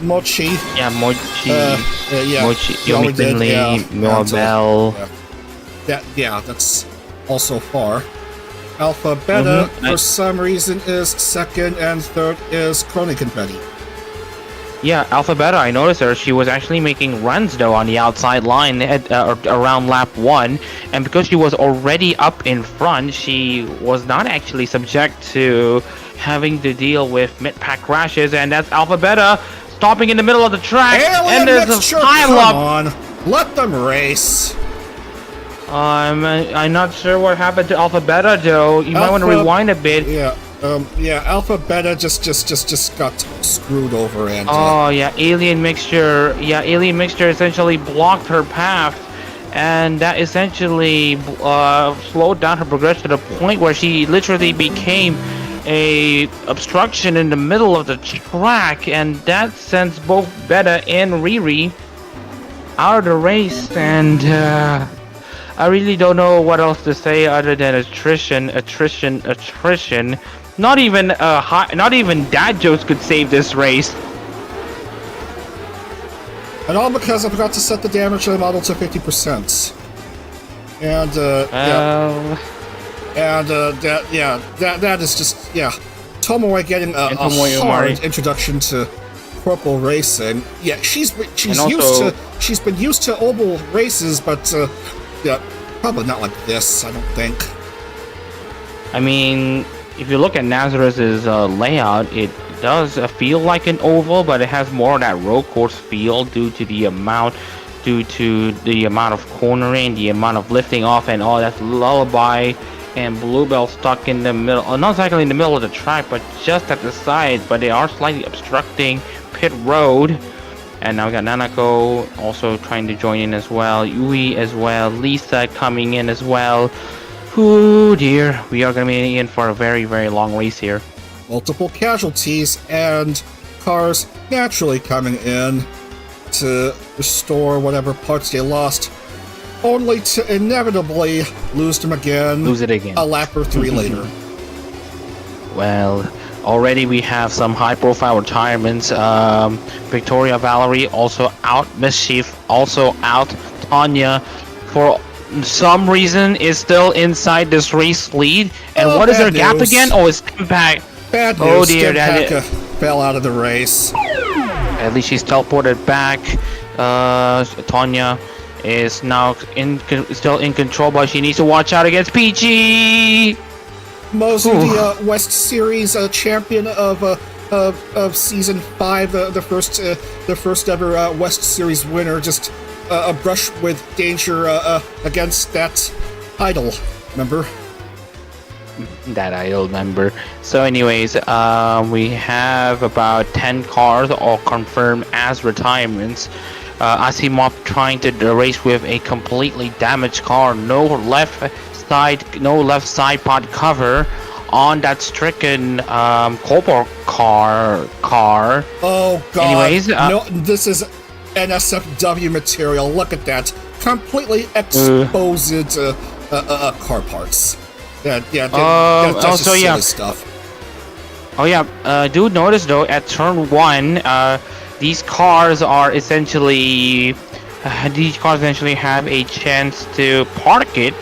Mochi. Yeah, Mochi. Mochi. Yomi Quinley, Norbell. Yeah, that's also far. Alpha Beta, for some reason, is 2nd, and 3rd is Crony Confetti. Yeah, Alpha Beta, I noticed her. She was actually making runs, though, on the outside line at, around lap 1. And because she was already up in front, she was not actually subject to having to deal with mid-pack crashes. And that's Alpha Beta stopping in the middle of the track. And there's a pile-up. Come on, let them race. I'm not sure what happened to Alpha Beta, though. You might want to rewind a bit. Yeah, Alpha Beta just got screwed over, and Alien Mixture essentially blocked her path, and that essentially slowed down her progression to the point where she literally became a obstruction in the middle of the track, and that sends both Beta and Riri out of the race. And I really don't know what else to say other than attrition. Not even not even dad jokes could save this race. And all because I forgot to set the damage of the model to 50%. And that is just Tomoe getting a hard introduction to Corporal racing. Yeah, she's been used to oval races, but probably not like this. I don't think. I mean, if you look at Nazareth's layout, it does feel like an oval, but it has more of that road course feel due to the amount of cornering, the amount of lifting off, and all that. Lullaby and Bluebell stuck in the middle, not exactly in the middle of the track, but just at the side, but they are slightly obstructing pit road. And now we got Nanako also trying to join in as well, Yui as well, Lisa coming in as well. Oh dear, we are going to be in for a very, very long race here. Multiple casualties and cars naturally coming in to restore whatever parts they lost, only to inevitably lose them again. Lose it again. A lap or three later. Well, already we have some high-profile retirements. Victoria Valerie also out. Mischief also out. Tanya, for some reason, is still inside this race lead. And what is their gap again? Oh, it's Impact. Bad news. Oh dear, that fell out of the race. At least she's teleported back. Tanya is now still in control, but she needs to watch out against Peachy. Mozu, the West Series champion of season 5, the first ever West Series winner, just a brush with danger against that idol member. So anyways, we have about 10 cars all confirmed as retirements. Asimov trying to race with a completely damaged car, no left side pod cover on that stricken CorpoCar car. Oh god. Anyways, no, this is NSFW material. Look at that. Completely exposed car parts. That's just silly stuff. Oh yeah, do notice though, at turn 1, these cars essentially have a chance to park it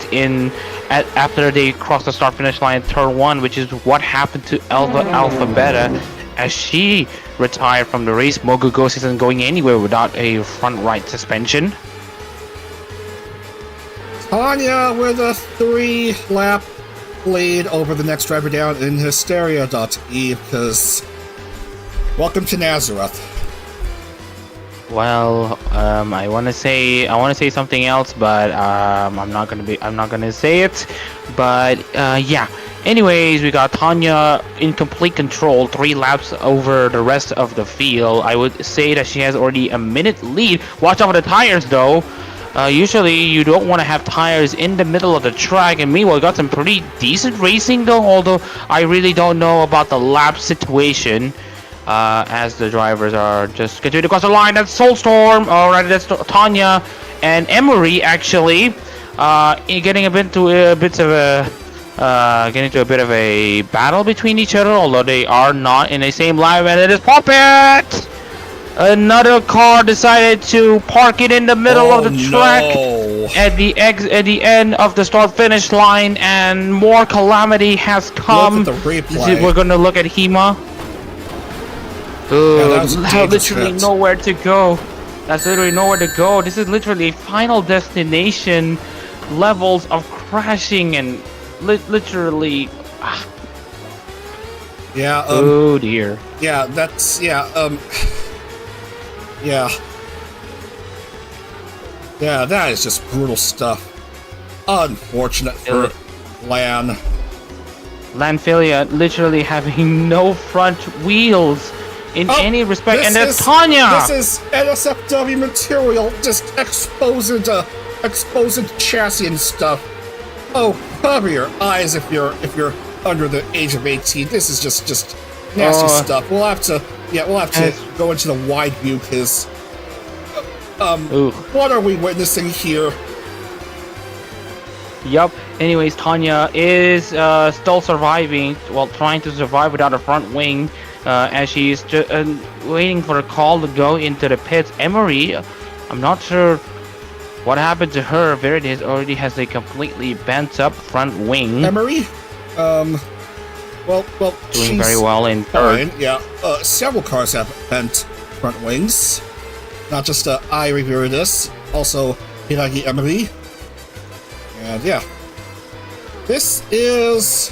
after they cross the start finish line at turn 1, which is what happened to Alpha Beta as she retired from the race. Mogu Ghost isn't going anywhere without a front right suspension. Tanya with a 3-lap lead over the next driver down in Hysteria.e, because welcome to Nazareth. Well, I want to say something else, but I'm not gonna say it. But yeah. Anyways, we got Tanya in complete control, 3 laps over the rest of the field. I would say that she has already a minute lead. Watch out for the tires, though. Usually you don't want to have tires in the middle of the track, and meanwhile we got some pretty decent racing though, although I really don't know about the lap situation, as the drivers are just continuing to cross the line. That's Soulstorm, alright, that's Tanya and Emery actually getting into a bit of a battle between each other, although they are not in the same lap, and it is Puppet! Another car decided to park it in the middle of the track at the end of the start finish line, and more calamity has come. Look at the replay. We're gonna look at Hema. Literally nowhere to go. That's literally nowhere to go. This is literally a final destination levels of crashing and literally. Yeah. Oh dear. Yeah, that's Yeah, that is just brutal stuff. Unfortunate for Lan. Lanphilia literally having no front wheels in any respect, and that's Tanya! This is NSFW material, just exposed chassis and stuff. Oh, cover your eyes if you're under the age of 18. This is just nasty stuff. We'll have to go into the wide view, because what are we witnessing here? Yup. Anyways, Tanya is still surviving, well, trying to survive without a front wing, as she's just waiting for a call to go into the pits. Emery, I'm not sure what happened to her. Veritas already has a completely bent up front wing. Emery, well, Doing very well in third. fine. Yeah, several cars have bent front wings. Not just Irie Veritas, also Hiragi Emery. And yeah, this is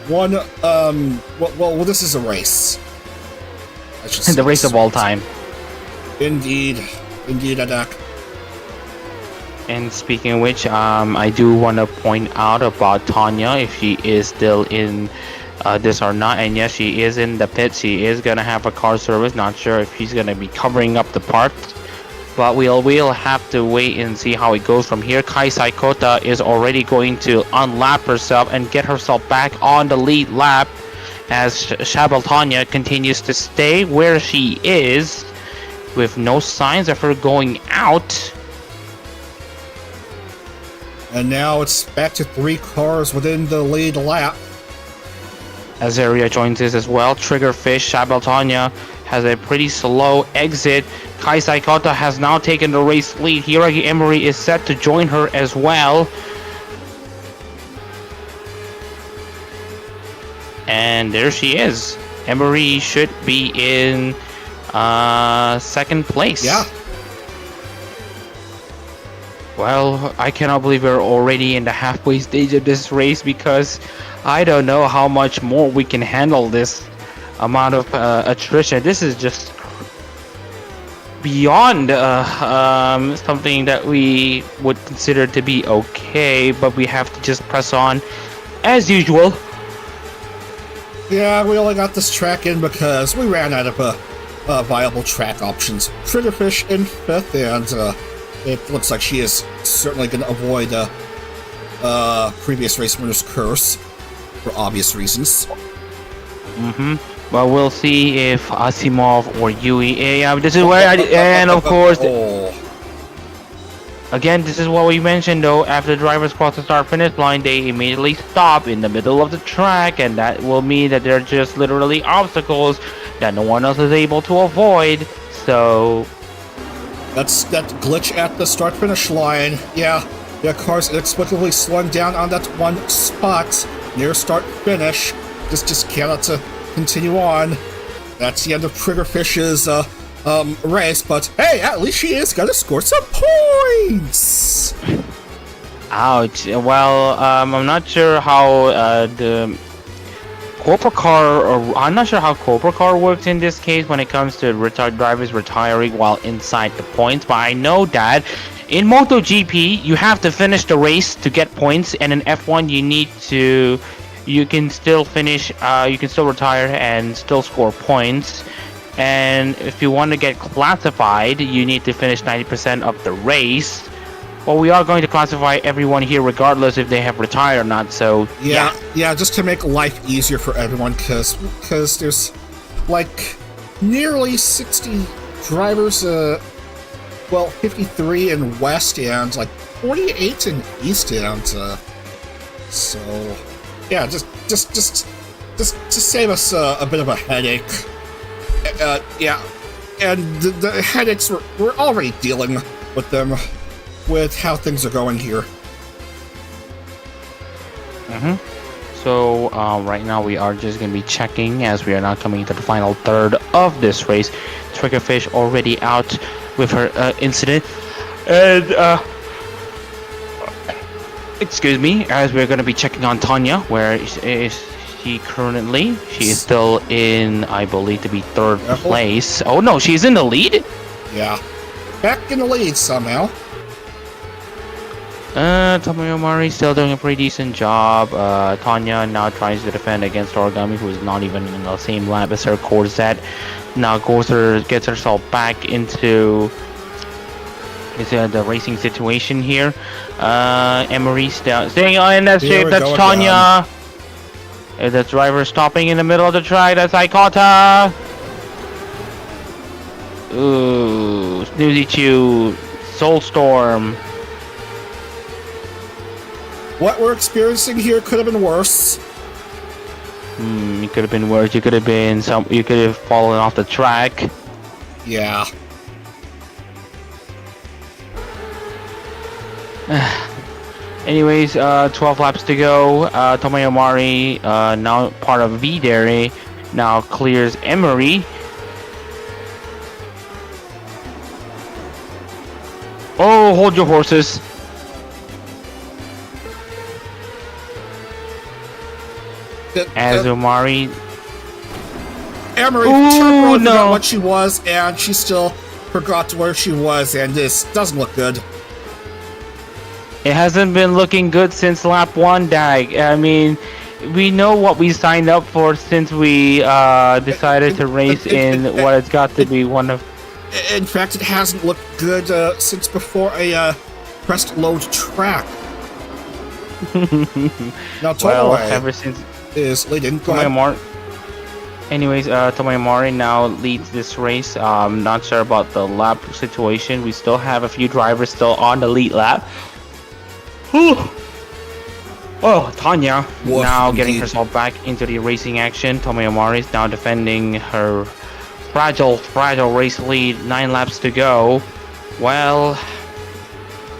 one, well, this is a race. I should say The race of all time. Indeed, Adak. And speaking of which, I do want to point out about Tanya, if she is still in this or not. And yes, she is in the pit. She is going to have a car service. Not sure if she's going to be covering up the parts, but we'll have to wait and see how it goes from here. Kai Saikota is already going to unlap herself and get herself back on the lead lap, as Shabal Tanya continues to stay where she is with no signs of her going out. And now it's back to 3 cars within the lead lap. Azaria joins us as well. Triggerfish, Shabal Tanya has a pretty slow exit. Kai Saikota has now taken the race lead. Hiragi Emery is set to join her as well. And there she is. Emery should be in second place. Yeah. Well, I cannot believe we're already in the halfway stage of this race, because I don't know how much more we can handle this amount of attrition. This is just beyond something that we would consider to be okay, but we have to just press on as usual. Yeah, we only got this track in because we ran out of viable track options. Triggerfish in 5th, and it looks like she is certainly going to avoid previous race winner's curse, for obvious reasons. Well, we'll see if Asimov or Yui. Yeah, this is where and of course, again, this is what we mentioned though. After the drivers cross the start-finish line, they immediately stop in the middle of the track, and that will mean that they're just literally obstacles that no one else is able to avoid. So That's that glitch at the start-finish line. Yeah, the car's inexplicably slowing down on that one spot near start-finish. Just cannot continue on. That's the end of Triggerfish's race, but hey, at least she is gonna score some points! ouch. Well, I'm not sure how the I'm not sure how CorpoCar works in this case when it comes to drivers retiring while inside the points, but I know that in MotoGP you have to finish the race to get points, and in F1 you can still finish, you can still retire and still score points. And if you want to get classified, you need to finish 90% of the race. Well, we are going to classify everyone here regardless if they have retired or not, so yeah, just to make life easier for everyone, because there's like nearly 60 drivers, well, 53 in West and like 48 in East and so yeah, just to save us a bit of a headache. Yeah, and the headaches we're already dealing with them, with how things are going here. So right now we are just going to be checking, as we are now coming to the final third of this race. Triggerfish already out with her incident, and excuse me, as we're going to be checking on Tanya. Where is she currently? She is still in, I believe, to be third place. Oh no, she's in the lead? Yeah, back in the lead somehow. Tomoyo Mari still doing a pretty decent job. Tanya now tries to defend against Origami, who is not even in the same lap as her. Corset now gets herself back into the racing situation here. Emery staying in that shape. That's Tanya. The driver stopping in the middle of the track. That's Aikata. Ooh, Snoozy Chew, Soulstorm. what we're experiencing here could have been worse. It could have been worse. You could have been you could have fallen off the track. Yeah. Anyways, 12 laps to go. Tomoyo Mari, now part of vTubers, now clears Emery. Oh, hold your horses. As Omari. Emery temporarily forgot what she was, and she still forgot where she was, and this doesn't look good. It hasn't been looking good since lap 1, Dag. I mean, we know what we signed up for since we decided to race in what has got to be one of... In fact, it hasn't looked good since before a pressed load track. Now, well, ever since... is leading. Go ahead. Anyways, Tomoyo Mari now leads this race. Not sure about the lap situation. We still have a few drivers still on the lead lap. Oh, Tanya now getting herself back into the racing action. Tomoyo Mari is now defending her fragile race lead. 9 laps to go. Well,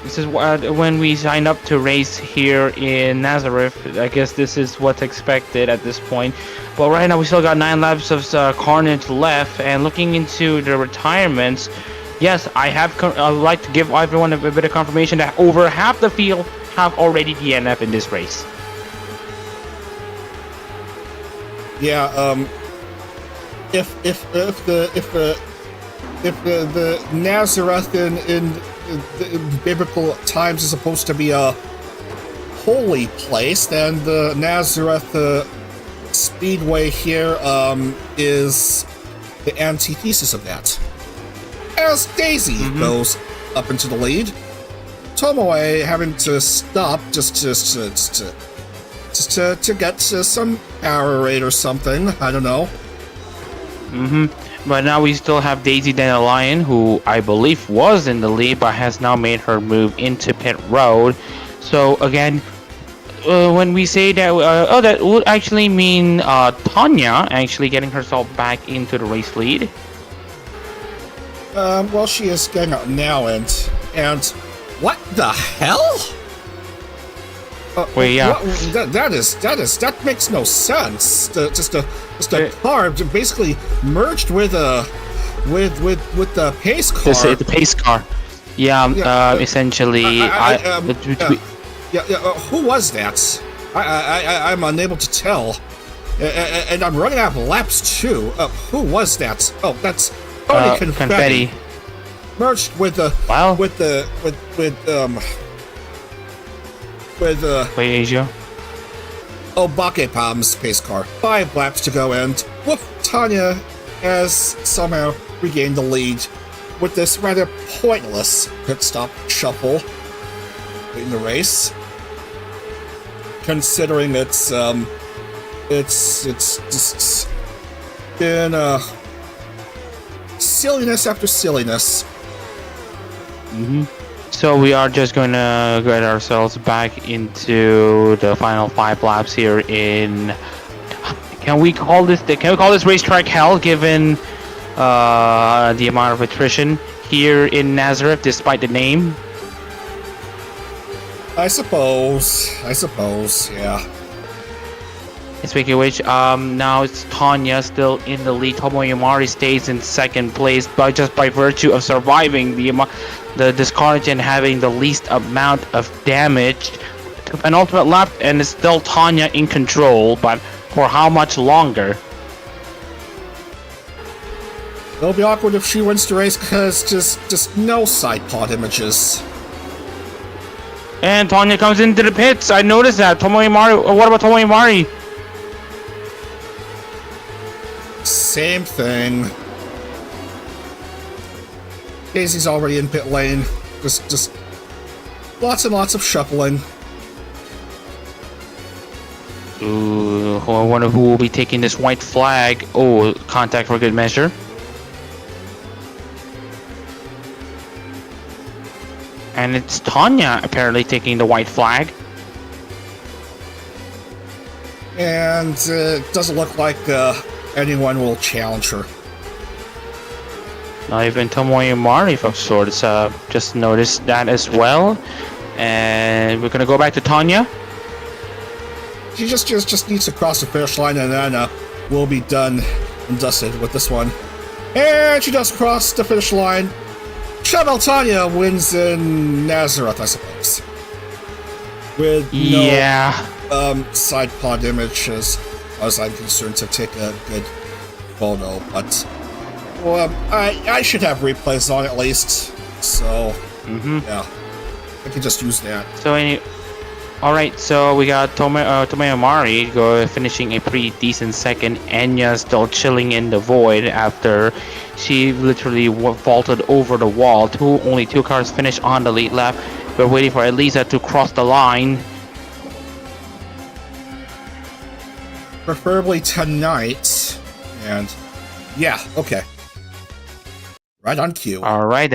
this is when we signed up to race here in Nazareth. I guess this is what's expected at this point. But right now we still got 9 laps of carnage left. And looking into the retirements, yes, I would like to give everyone a bit of confirmation that over half the field have already DNF in this race. Yeah. If the Nazareth in the biblical times is supposed to be a holy place, then the Nazareth Speedway here is the antithesis of that. As Daisy goes up into the lead, Tomoe having to stop just to get some Powerade or something. I don't know. But now we still have Daisy Dandelion, who I believe was in the lead, but has now made her move into pit road. So again, when we say that, that would actually mean Tanya actually getting herself back into the race lead. Well, she is getting out now, and what the hell? Wait, yeah. That makes no sense. Just a car basically merged with the pace car. The pace car. Yeah. Essentially. Who was that? I'm unable to tell, and I'm running out of laps too. Who was that? Oh, that's Tony Confetti. Merged with the Wait, Asia. Bake Palm's pace car. 5 laps to go, and whoop, Tanya has somehow regained the lead with this rather pointless pit stop shuffle in the race. Considering it's just been silliness after silliness. So we are just gonna get ourselves back into the final 5 laps here in. Can we call this racetrack hell, given the amount of attrition here in Nazareth, despite the name? I suppose, yeah. Speaking of which, now it's Tanya still in the lead. Tomoyo Mari stays in second place, but just by virtue of surviving the discarnage and having the least amount of damage. An ultimate lap, and it's still Tanya in control, but for how much longer? It'll be awkward if she wins the race, because just no side pod images. And Tanya comes into the pits. I noticed that. Tomoyo Mari. What about Tomoyo Mari? Same thing. Daisy's already in pit lane. Just lots and lots of shuffling. Ooh, I wonder who will be taking this white flag. Oh, contact for good measure. And it's Tanya apparently taking the white flag. and it doesn't look like anyone will challenge her. Not even Tomoe Mari of sorts. Just noticed that as well. And we're gonna go back to Tanya. She just needs to cross the finish line, and then we'll be done and dusted with this one. And she does cross the finish line. Chevelle Tanya wins in Nazareth, I suppose. With no side pod image, as I'm concerned, to take a good photo. But well, I should have replays on at least. So yeah, I can just use that. So alright, so we got Tomoe Mari finishing a pretty decent second. Enya still chilling in the void after she literally vaulted over the wall. Only two cars finished on the lead lap. We're waiting for Elisa to cross the line. Preferably tonight. And yeah, okay. Right on cue. Alright,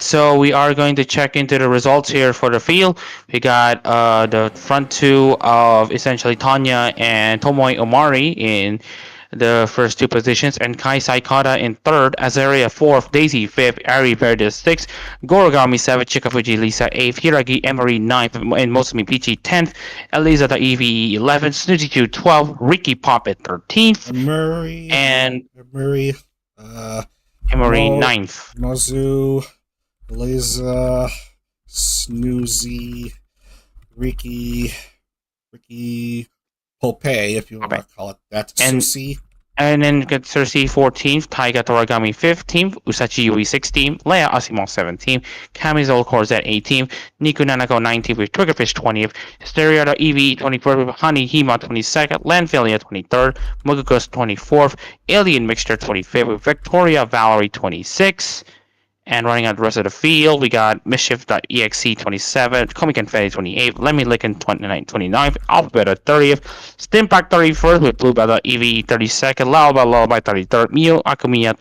so we are going to check into the results here for the field. We got the front two of essentially Tanya and Tomoe Omari in the first two positions, and Kai Saikata in third, Azaria fourth, Daisy fifth, Ari Verde 6th, Gorogami 7th, Chikafuji Lisa 8th, Hiragi Emery 9th, and Mosumi Pichi 10th, Eliza the EVE 11th, Snoozy 12th, Ricky Pop at 13th, Emery 9th. Mozu, Eliza, Snoozy, Ricky Pope, if you want to call it that. Susi. And then get Cersei 14th, Taiga Toragami 15th, Usachi Yui 16th, Leia Asimo 17th, Camisole Corzette 18th, Niku Nanako 19th with Triggerfish 20th, Hysteria EV 21st with Honey Hima 22nd, Landfilia 23rd, Mugukus 24th, Alien Mixture 25th with Victoria Valerie 26th. And running out the rest of the field, we got Mischief.exe 27th, Comic Confetti 28th, Lemmy Licken 29th, Alphabet 30th, Stimpack 31st with Blue Bella EV 32nd, Lullaby 33rd, Mio Akumiya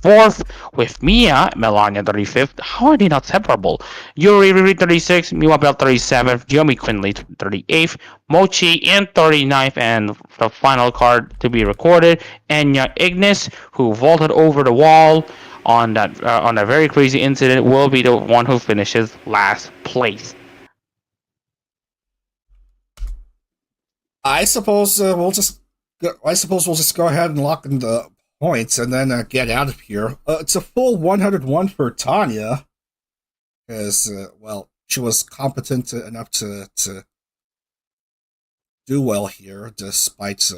34th with Mia Melania 35th. How are they not separable? Yuri Riri 36th, Miwa Bell 37th, Yomi Quinley 38th, Mochi in 39th, and the final card to be recorded, Enya Ignis, who vaulted over the wall on a very crazy incident, will be the one who finishes last place. I suppose we'll just go ahead and lock in the points and then get out of here. It's a full 101 for Tanya, because she was competent enough to do well here, despite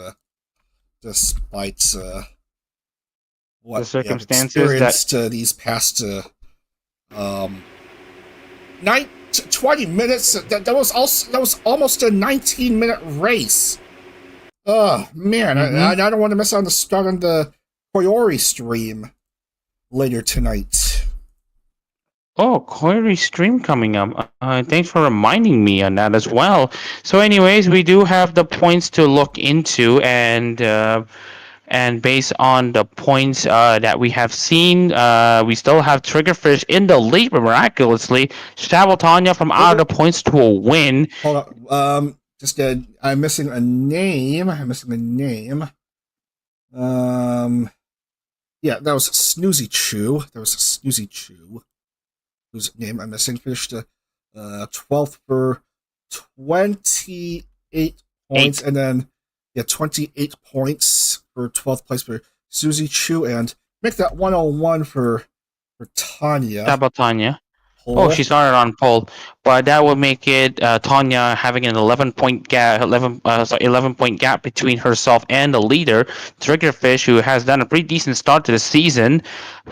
what the circumstances experienced these past 20 minutes. That was almost a 19-minute race. Oh man, I don't want to miss out on the start on the Koyori stream later tonight. Oh, Koyori stream coming up. Thanks for reminding me on that as well. So anyways, we do have the points to look into, and based on the points that we have seen, we still have Triggerfish in the lead, but miraculously, Chevelle Tanya from out of the points to a win. Hold on. I'm missing a name. Yeah, that was Snoozy Chew. Whose name I'm missing. Finished 12th for 28 points, and then 28 points for 12th place for Suzy Chu, and make that 101 for Tanya. Chevelle Tanya. Oh, she started on pole, but that would make it Tanya having an 11-point gap, 11-point gap between herself and the leader, Triggerfish, who has done a pretty decent start to the season,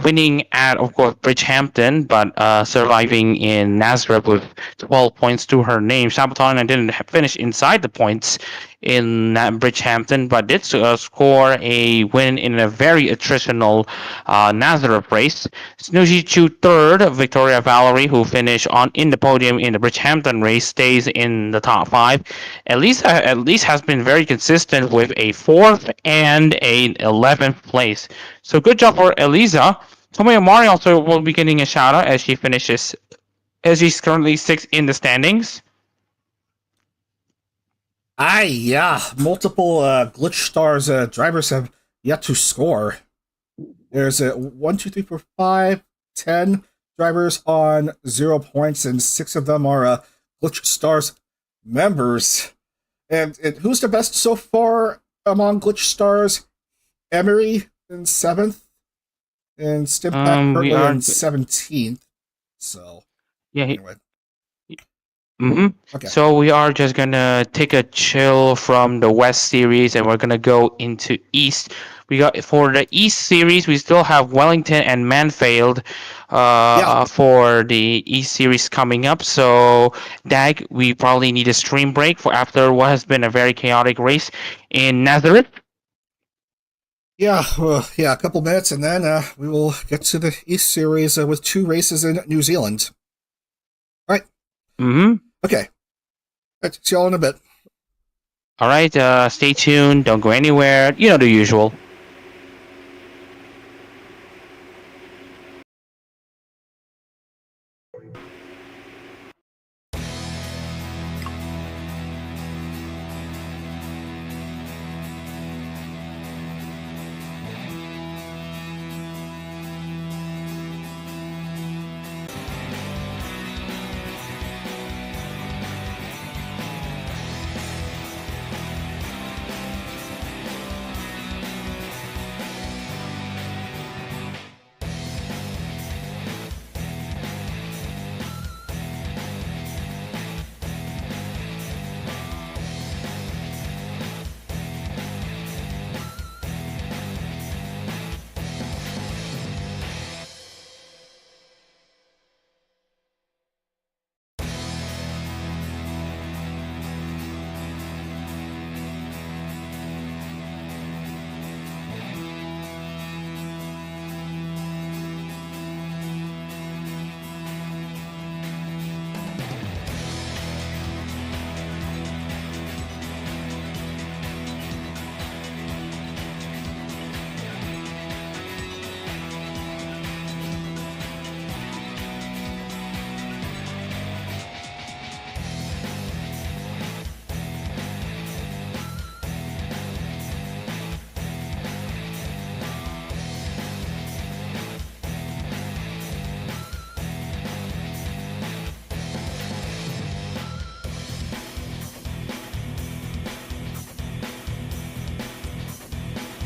winning at, of course, Bridgehampton, but surviving in Nazareth with 12 points to her name. Chevelle Tanya didn't finish inside the points in Bridgehampton, but did score a win in a very attritional Nazareth race. Snoozy Chu third, Victoria Valerie, who finished in the podium in the Bridgehampton race, stays in the top 5. Elisa at least has been very consistent with a 4th and a 11th place. So good job for Elisa. Tomoe Mari also will be getting a shout out as she's currently 6th in the standings. Yeah. Multiple Glitch Stars drivers have yet to score. There's 1, 2, 3, 4, 5, 10 drivers on 0 points, and 6 of them are Glitch Stars members. And who's the best so far among Glitch Stars? Emery in 7th, and Stimpack currently in 17th. So, yeah. Anyway. Okay. So we are just gonna take a chill from the West series, and we're gonna go into East. We got for the East series, we still have Wellington and Manfeild for the East series coming up. So Dag, we probably need a stream break for after what has been a very chaotic race in Nazareth. Yeah, a couple minutes, and then we will get to the East series with 2 races in New Zealand. All right. Okay. All right, see y'all in a bit. All right, stay tuned. Don't go anywhere. You know the usual.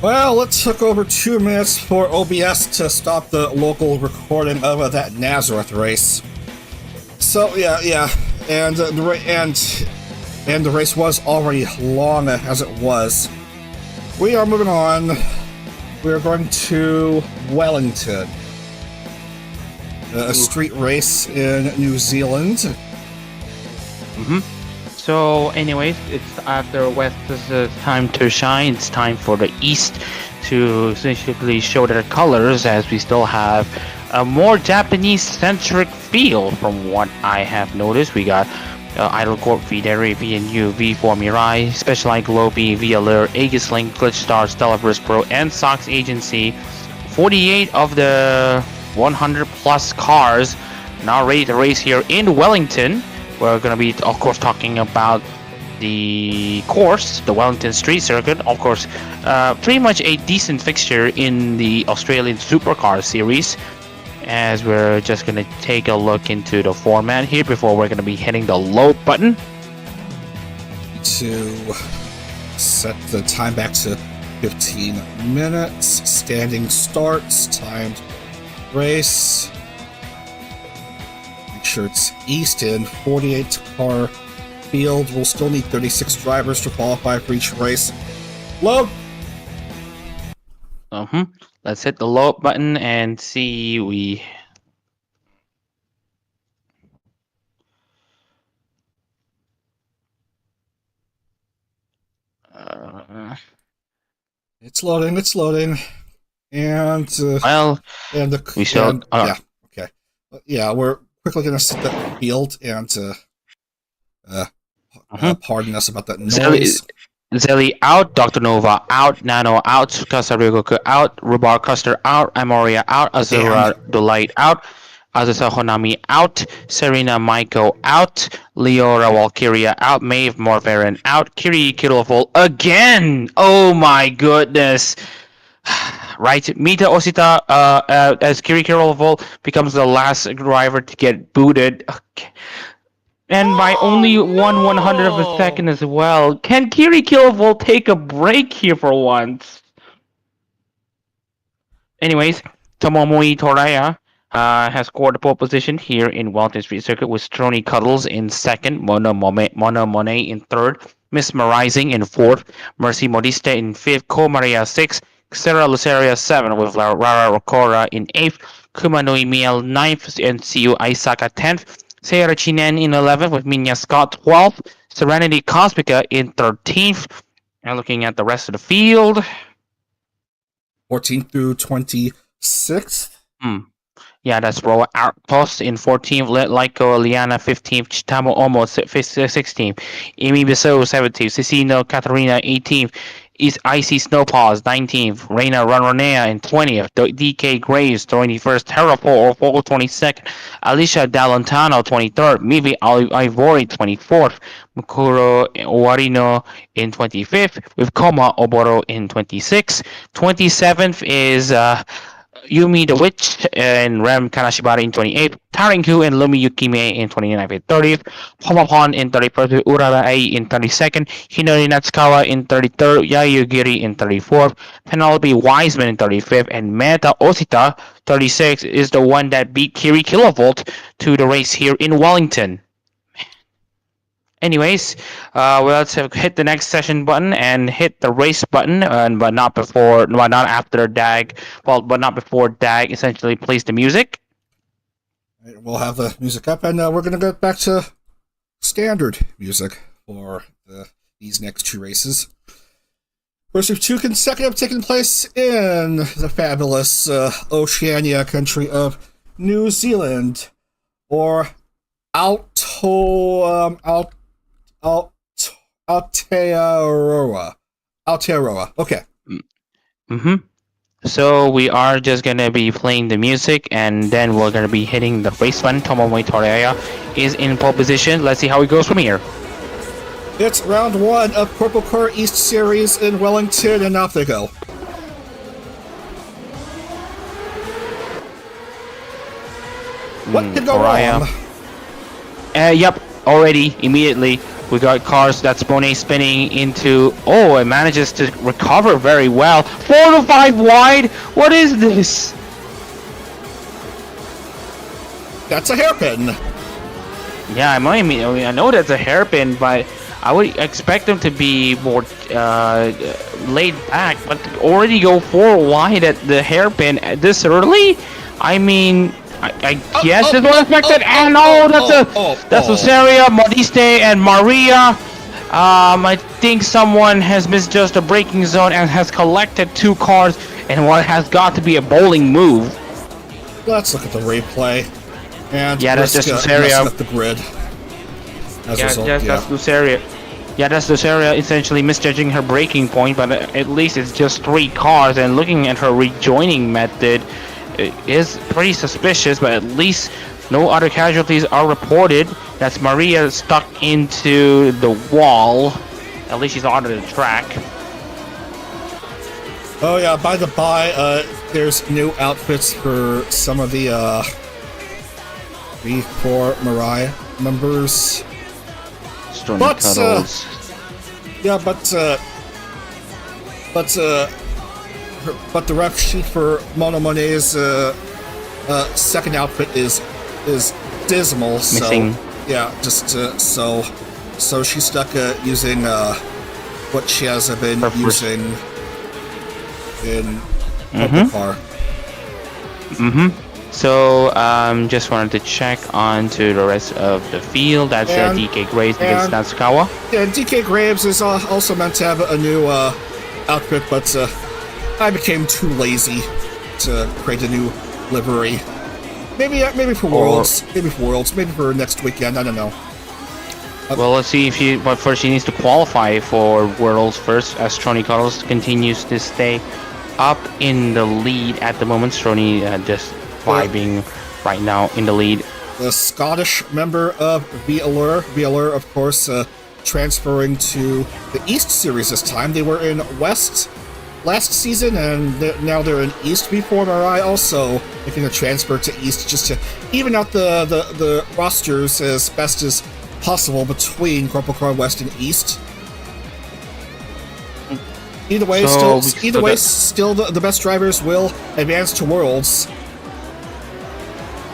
Well, it took over 2 minutes for OBS to stop the local recording of that Nazareth race. So yeah, and the race was already long as it was. We are moving on. We are going to Wellington, a street race in New Zealand. So anyways, it's after West's time to shine. It's time for the East to essentially show their colors, as we still have a more Japanese-centric feel from what I have noticed. We got Idle Corp, V-Dairy, VNU, V4 Mirai, Specialized Globe, V-Allure, Aegis-Link, Glitch Star, Stella Brisk Pro, and Sox Agency. 48 of the 100 plus cars now ready to race here in Wellington. We're going to be, of course, talking about the course, the Wellington Street Circuit. Of course, pretty much a decent fixture in the Australian Supercar Series. As we're just going to take a look into the format here before we're going to be hitting the load button. To set the time back to 15 minutes. Standing starts, timed race. Make sure it's East in 48 car field. We'll still need 36 drivers to qualify for each race. Load! Let's hit the load button and see It's loading. And we still yeah, we're quickly gonna set that field and pardon us about that noise. Zelly out, Dr. Nova out, Nano out, Kasarigoku out, Rubar Custer out, Amoria out, Azura Delight out, Azusa Honami out, Serena Maiko out, Leora Valkyria out, Maeve Morvaran out, Kiri Kilovol again! Oh my goodness! Right, Mita Osita as Kiri Kilovol becomes the last driver to get booted. Okay. And by only one hundred of a second as well. Can Kiri Kilovol take a break here for once? Anyways, Tomomi Toraya has scored the pole position here in Wellington Street Circuit with Stroni Cuddles in second, Mona Monet in third, Mesmerizing in fourth, Mercy Modiste in fifth, Ko Maria sixth, Sarah Luceria seventh with Rara Rokora in eighth, Kumanoi Miel ninth, and Siu Aisaka 10th, Sarah Chinen in 11th with Minya Scott 12th, Serenity Cosmica in 13th. And looking at the rest of the field, 14th through 26th. Yeah, that's Roa Outpost in 14th, Lyko Liana 15th, Chitamo almost 16th, Amy Bissau 17th, Cicino Katarina 18th, is Icy Snowpaws 19th, Reina Ranronea in 20th, DK Graves 21st, Terrapol 22nd, Alicia Dallantano 23rd, Mivi Ivory 24th, Mukuro Warino in 25th, with Koma Oboro in 26th. 27th is Yumi the Witch and Rem Kanashibara in 28th, Tarinku and Lumi Yukime in 29th and 30th, Pomapon in 31st, Urarai in 32nd, Hinori Natsukawa in 33rd, Yayugiri in 34th, Penelope Wiseman in 35th, and Meta Osita 36th is the one that beat Kiri Kilovolt to the race here in Wellington. Anyways, let's hit the next session button and hit the race button, but not after DAG. Well, but not before DAG essentially plays the music. We'll have the music up, and we're going to go back to standard music for these next two races. First of two consecutive taking place in the fabulous Oceania country of New Zealand, or Aotearoa. Okay. So we are just gonna be playing the music, and then we're gonna be hitting the race button. Tomomi Toraya is in pole position. Let's see how it goes from here. It's round one of CorpoCar East Series in Wellington, and off they go. What could go wrong? Yep, already, immediately. We got cars that's Monet spinning into... Oh, it manages to recover very well. 4 to 5 wide? What is this? That's a hairpin. Yeah, I know that's a hairpin, but I would expect them to be more laid back. But to already go 4 wide at the hairpin this early? I mean... I guess it was expected, and that's Rosaria, Modiste, and Maria. I think someone has misjudged the braking zone and has collected 2 cars, and what has got to be a bowling move. Let's look at the replay. And yeah, that's just Rosaria. The grid. That's Rosaria. Yeah, that's Rosaria essentially misjudging her braking point, but at least it's just 3 cars, and looking at her rejoining method, it is pretty suspicious, but at least no other casualties are reported. That's Maria stuck into the wall. At least she's onto the track. Oh yeah, by the by, there's new outfits for some of the V4 Mariah members. But the ref sheet for Mona Monet's second outfit is dismal. Missing. So yeah, just so she's stuck using what she has been using in CorpoCar. So just wanted to check on to the rest of the field. That's DK Graves against Natsukawa. Yeah, DK Graves is also meant to have a new outfit, but I became too lazy to create a new livery. Maybe for Worlds. Maybe for next weekend. I don't know. Well, let's see if but first she needs to qualify for Worlds first, as Stroni Carlos continues to stay up in the lead at the moment. Stroni just vibing right now in the lead. The Scottish member of Vtuber, of course, transferring to the East Series this time. They were in West last season, and now they're in East. Before Marai also making a transfer to East just to even out the rosters as best as possible between CorpoCar West and East. Either way, still the best drivers will advance to Worlds.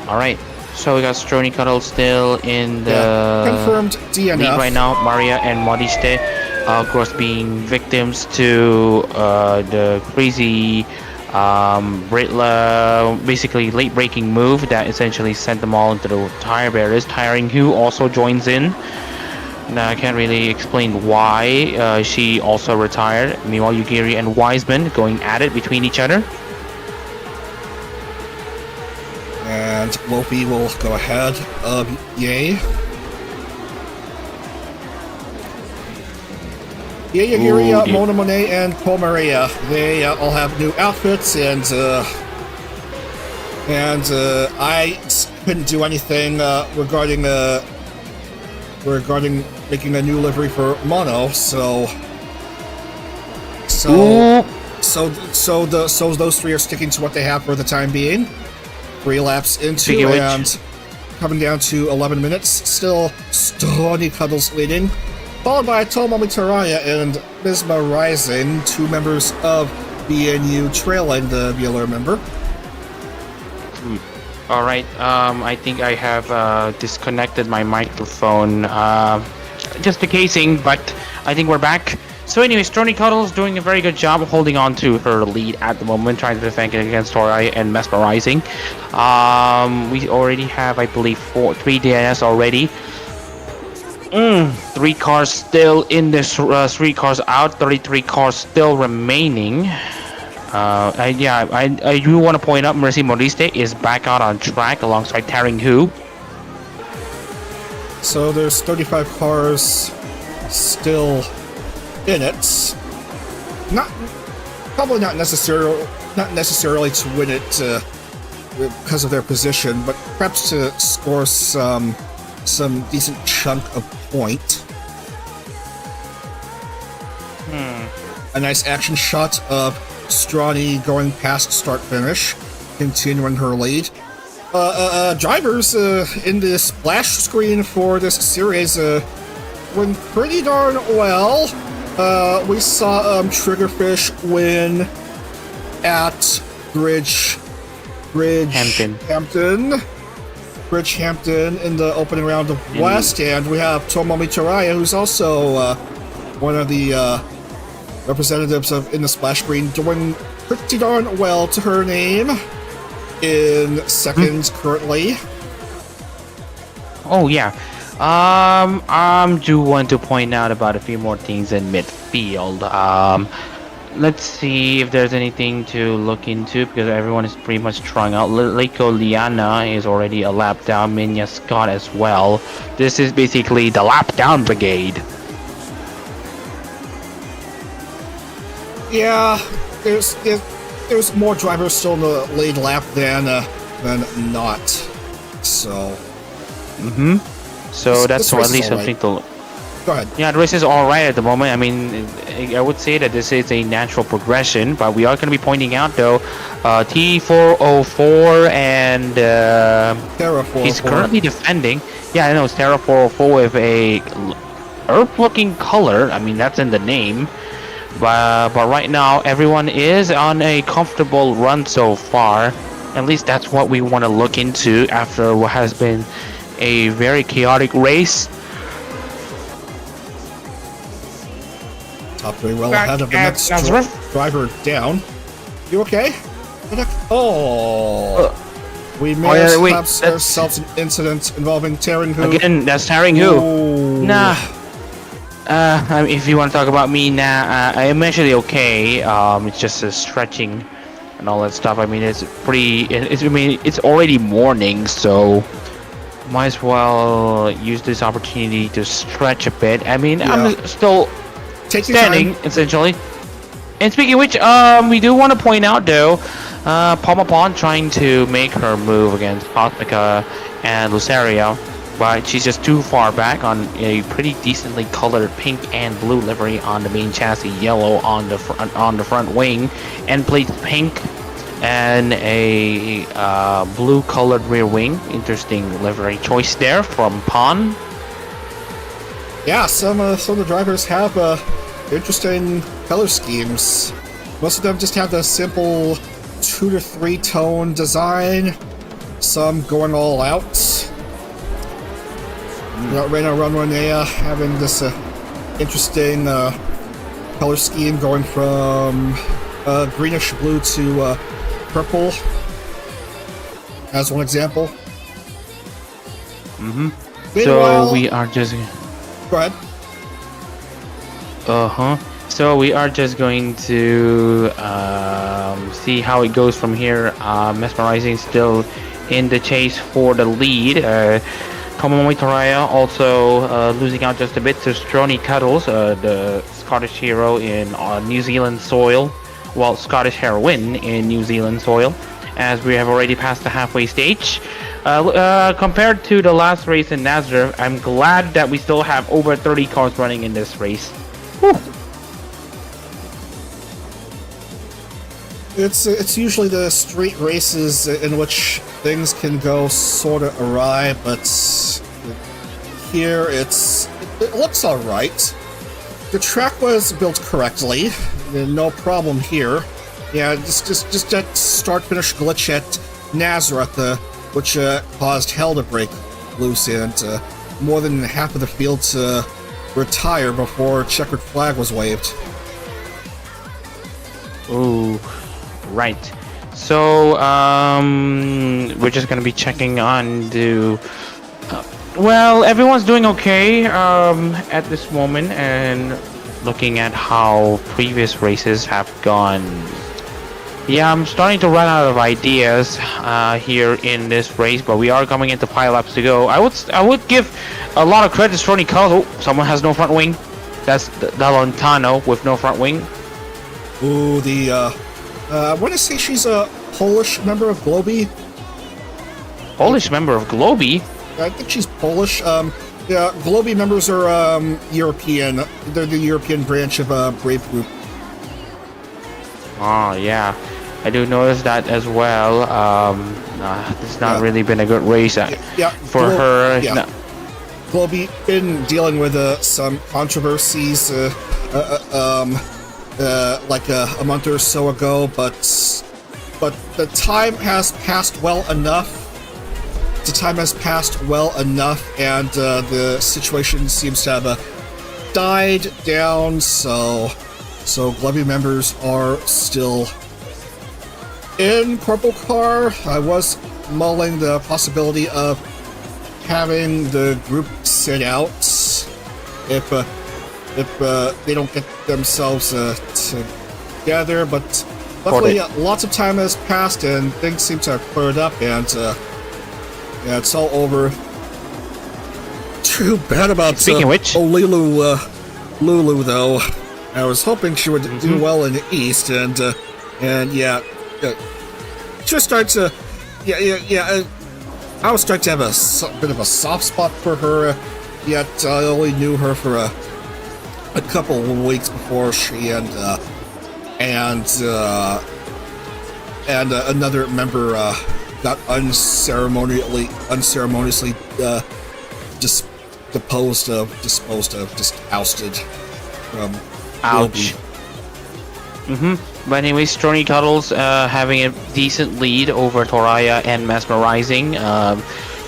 All right. So we got Strony Cuddle still in the confirmed DNF lead right now. Maria and Modiste, of course, being victims to the crazy basically late braking move that essentially sent them all into the tire barriers. Tiring Who also joins in. Now I can't really explain why she also retired. Meanwhile, Yugiri and Wiseman going at it between each other. And Lopi will go ahead of Ye. Yugiri, Mona Monet, and Paul Maria. They all have new outfits, and I couldn't do anything regarding making a new livery for Mono. So those three are sticking to what they have for the time being. 3 laps into and coming down to 11 minutes. Still Stony Cuddles leading, followed by Tomomi Taraya and Misma Rising, 2 members of BNU trailing the Bueller member. Alright, I think I have disconnected my microphone, just the casing, but I think we're back. So anyway, Strony Cuddles doing a very good job of holding on to her lead at the moment, trying to defend it against Torai and Mesmerizing. We already have, I believe, 3 DNS already. 3 cars still in this, 3 cars out, 33 cars still remaining. I do want to point out Mercy Modiste is back out on track alongside Taring Hu. So there's 35 cars still in it. Probably not necessarily to win it because of their position, but perhaps to score some decent chunk of point. A nice action shot of Strawny going past start finish, continuing her lead. Drivers in the splash screen for this series went pretty darn well. We saw Triggerfish win at Bridgehampton in the opening round of West, and we have Tomomi Taraya, who's also one of the representatives in the splash screen, doing pretty darn well to her name in seconds currently. Oh yeah. I do want to point out about a few more things in midfield. Let's see if there's anything to look into, because everyone is pretty much trying out. Leiko Liana is already a lap down, Minya Scott as well. This is basically the lap down brigade. Yeah, there's more drivers still in the lead lap than not. So. So that's at least something to. Go ahead. Yeah, the race is all right at the moment. I mean, I would say that this is a natural progression, but we are going to be pointing out though, T404 and he's currently defending. Yeah, I know it's Terra 404 with a Earth-looking color. I mean, that's in the name. But right now, everyone is on a comfortable run so far. At least that's what we want to look into after what has been a very chaotic race. Top 3 well ahead of the next driver down. You okay? We may have ourselves an incident involving Taring Hu. Again, that's Taring Hu. Nah. I mean, if you want to talk about me, I am actually okay. It's just stretching and all that stuff. I mean, it's already morning, so might as well use this opportunity to stretch a bit. I mean, yeah. I'm still standing essentially. And speaking of which, we do want to point out though, Pomapon trying to make her move against Cosmica and Lucaria, but she's just too far back on a pretty decently colored pink and blue livery on the main chassis, yellow on the front wing, and plates pink and a blue colored rear wing. Interesting livery choice there from Pon. Yeah, some of the drivers have interesting color schemes. Most of them just have the simple 2 to 3 tone design. Some going all out. Right now, Run Renea having this interesting color scheme, going from greenish blue to purple, as one example. So we are just. Go ahead. So we are just going to see how it goes from here. Mesmerizing still in the chase for the lead. Tomomi Toraya also losing out just a bit to Strony Cuddles, the Scottish hero in New Zealand soil. Well, Scottish heroine in New Zealand soil, as we have already passed the halfway stage. Compared to the last race in Nazareth, I'm glad that we still have over 30 cars running in this race. Whew. It's usually the street races in which things can go sort of awry, but here it looks all right. The track was built correctly, no problem here. Yeah, just that start-finish glitch at Nazareth, which caused hell to break loose, and more than half of the field to retire before checkered flag was waved. Ooh. Right. So, we're just gonna be checking on the... well, everyone's doing okay at this moment, and looking at how previous races have gone. Yeah, I'm starting to run out of ideas here in this race, but we are coming into pile-ups to go. I would give a lot of credit to Strony Cuddles. Oh, someone has no front wing. That's Dalontano with no front wing. Ooh, I want to say she's a Polish member of Globy. Polish member of Globy? I think she's Polish. Yeah, Globy members are European. They're the European branch of Brave Group. Oh, yeah. I do notice that as well. It's not really been a good race for her. Yeah. No. Globy been dealing with some controversies like a month or so ago, but the time has passed well enough. The time has passed well enough, and the situation seems to have died down. So Globy members are still in CorpoCar. I was mulling the possibility of having the group sit out if they don't get themselves together, but luckily lots of time has passed and things seem to have cleared up, and yeah, it's all over. Too bad about Speaking of which, Lulu though. I was hoping she would do well in the East, and yeah, she was starting to, I was starting to have a bit of a soft spot for her. Yet I only knew her for a couple of weeks before she and another member got unceremoniously disposed of, just ousted from. Ouch. But anyway, Strony Cuddles having a decent lead over Toraya and Mesmerizing.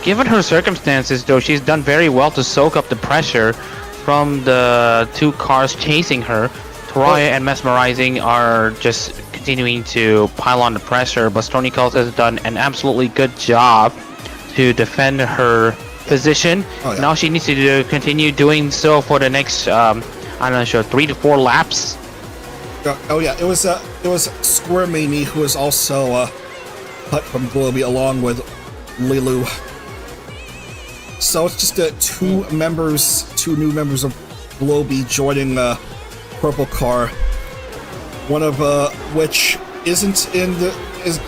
Given her circumstances, though, she's done very well to soak up the pressure from the two cars chasing her. Toraya and Mesmerizing are just continuing to pile on the pressure, but Strony Cuddles has done an absolutely good job to defend her position. Now she needs to continue doing so for the next, I'm not sure, 3 to 4 laps. Oh yeah, it was Square Mimi who was also cut from Globy along with Lilu. So it's just two new members of Globy joining CorpoCar. One of which isn't in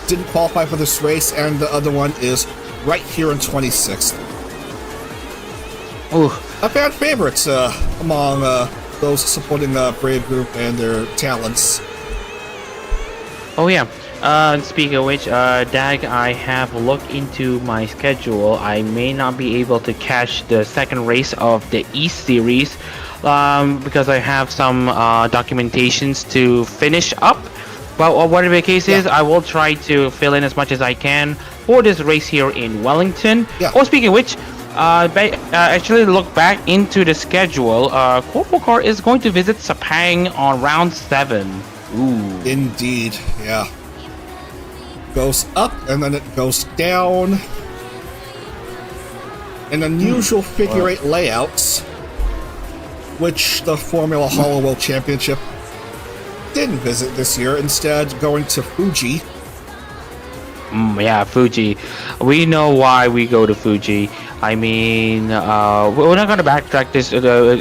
didn't qualify for this race, and the other one is right here in 26th. Ooh. A fan favorite among those supporting Brave Group and their talents. Oh yeah. Speaking of which, Dag, I have looked into my schedule. I may not be able to catch the second race of the East Series because I have some documentations to finish up. But whatever the case is, I will try to fill in as much as I can for this race here in Wellington. Yeah. Oh, speaking of which, actually look back into the schedule. CorpoCar is going to visit Sepang on round 7. Ooh. Indeed, yeah. Goes up and then it goes down. An unusual figure 8 layouts, which the Formula Hollow World Championship didn't visit this year, instead going to Fuji. Yeah, Fuji. We know why we go to Fuji. I mean, we're not going to backtrack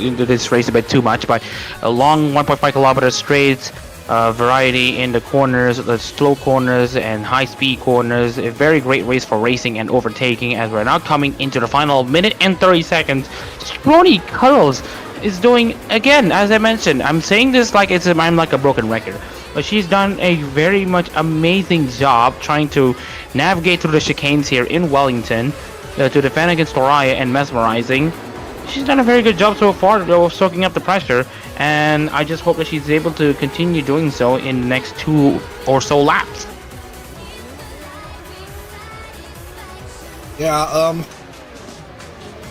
into this race a bit too much, but a long 1.5 kilometer straight, variety in the corners, the slow corners and high-speed corners. A very great race for racing and overtaking, as we're now coming into the final minute and 30 seconds. Stroney Curls is doing, again, as I mentioned, I'm saying this like I'm like a broken record, but she's done a very much amazing job trying to navigate through the chicanes here in Wellington to defend against Toraya and Mesmerizing. She's done a very good job so far of soaking up the pressure, and I just hope that she's able to continue doing so in the next 2 or so laps. Yeah,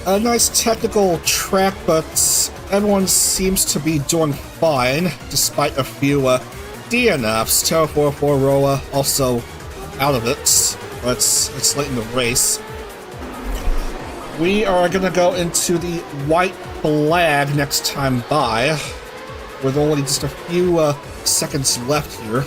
a nice technical track, but everyone seems to be doing fine, despite a few DNFs. Terra 44 Roa also out of it, but it's late in the race. We are going to go into the white flag next time by, with only just a few seconds left here.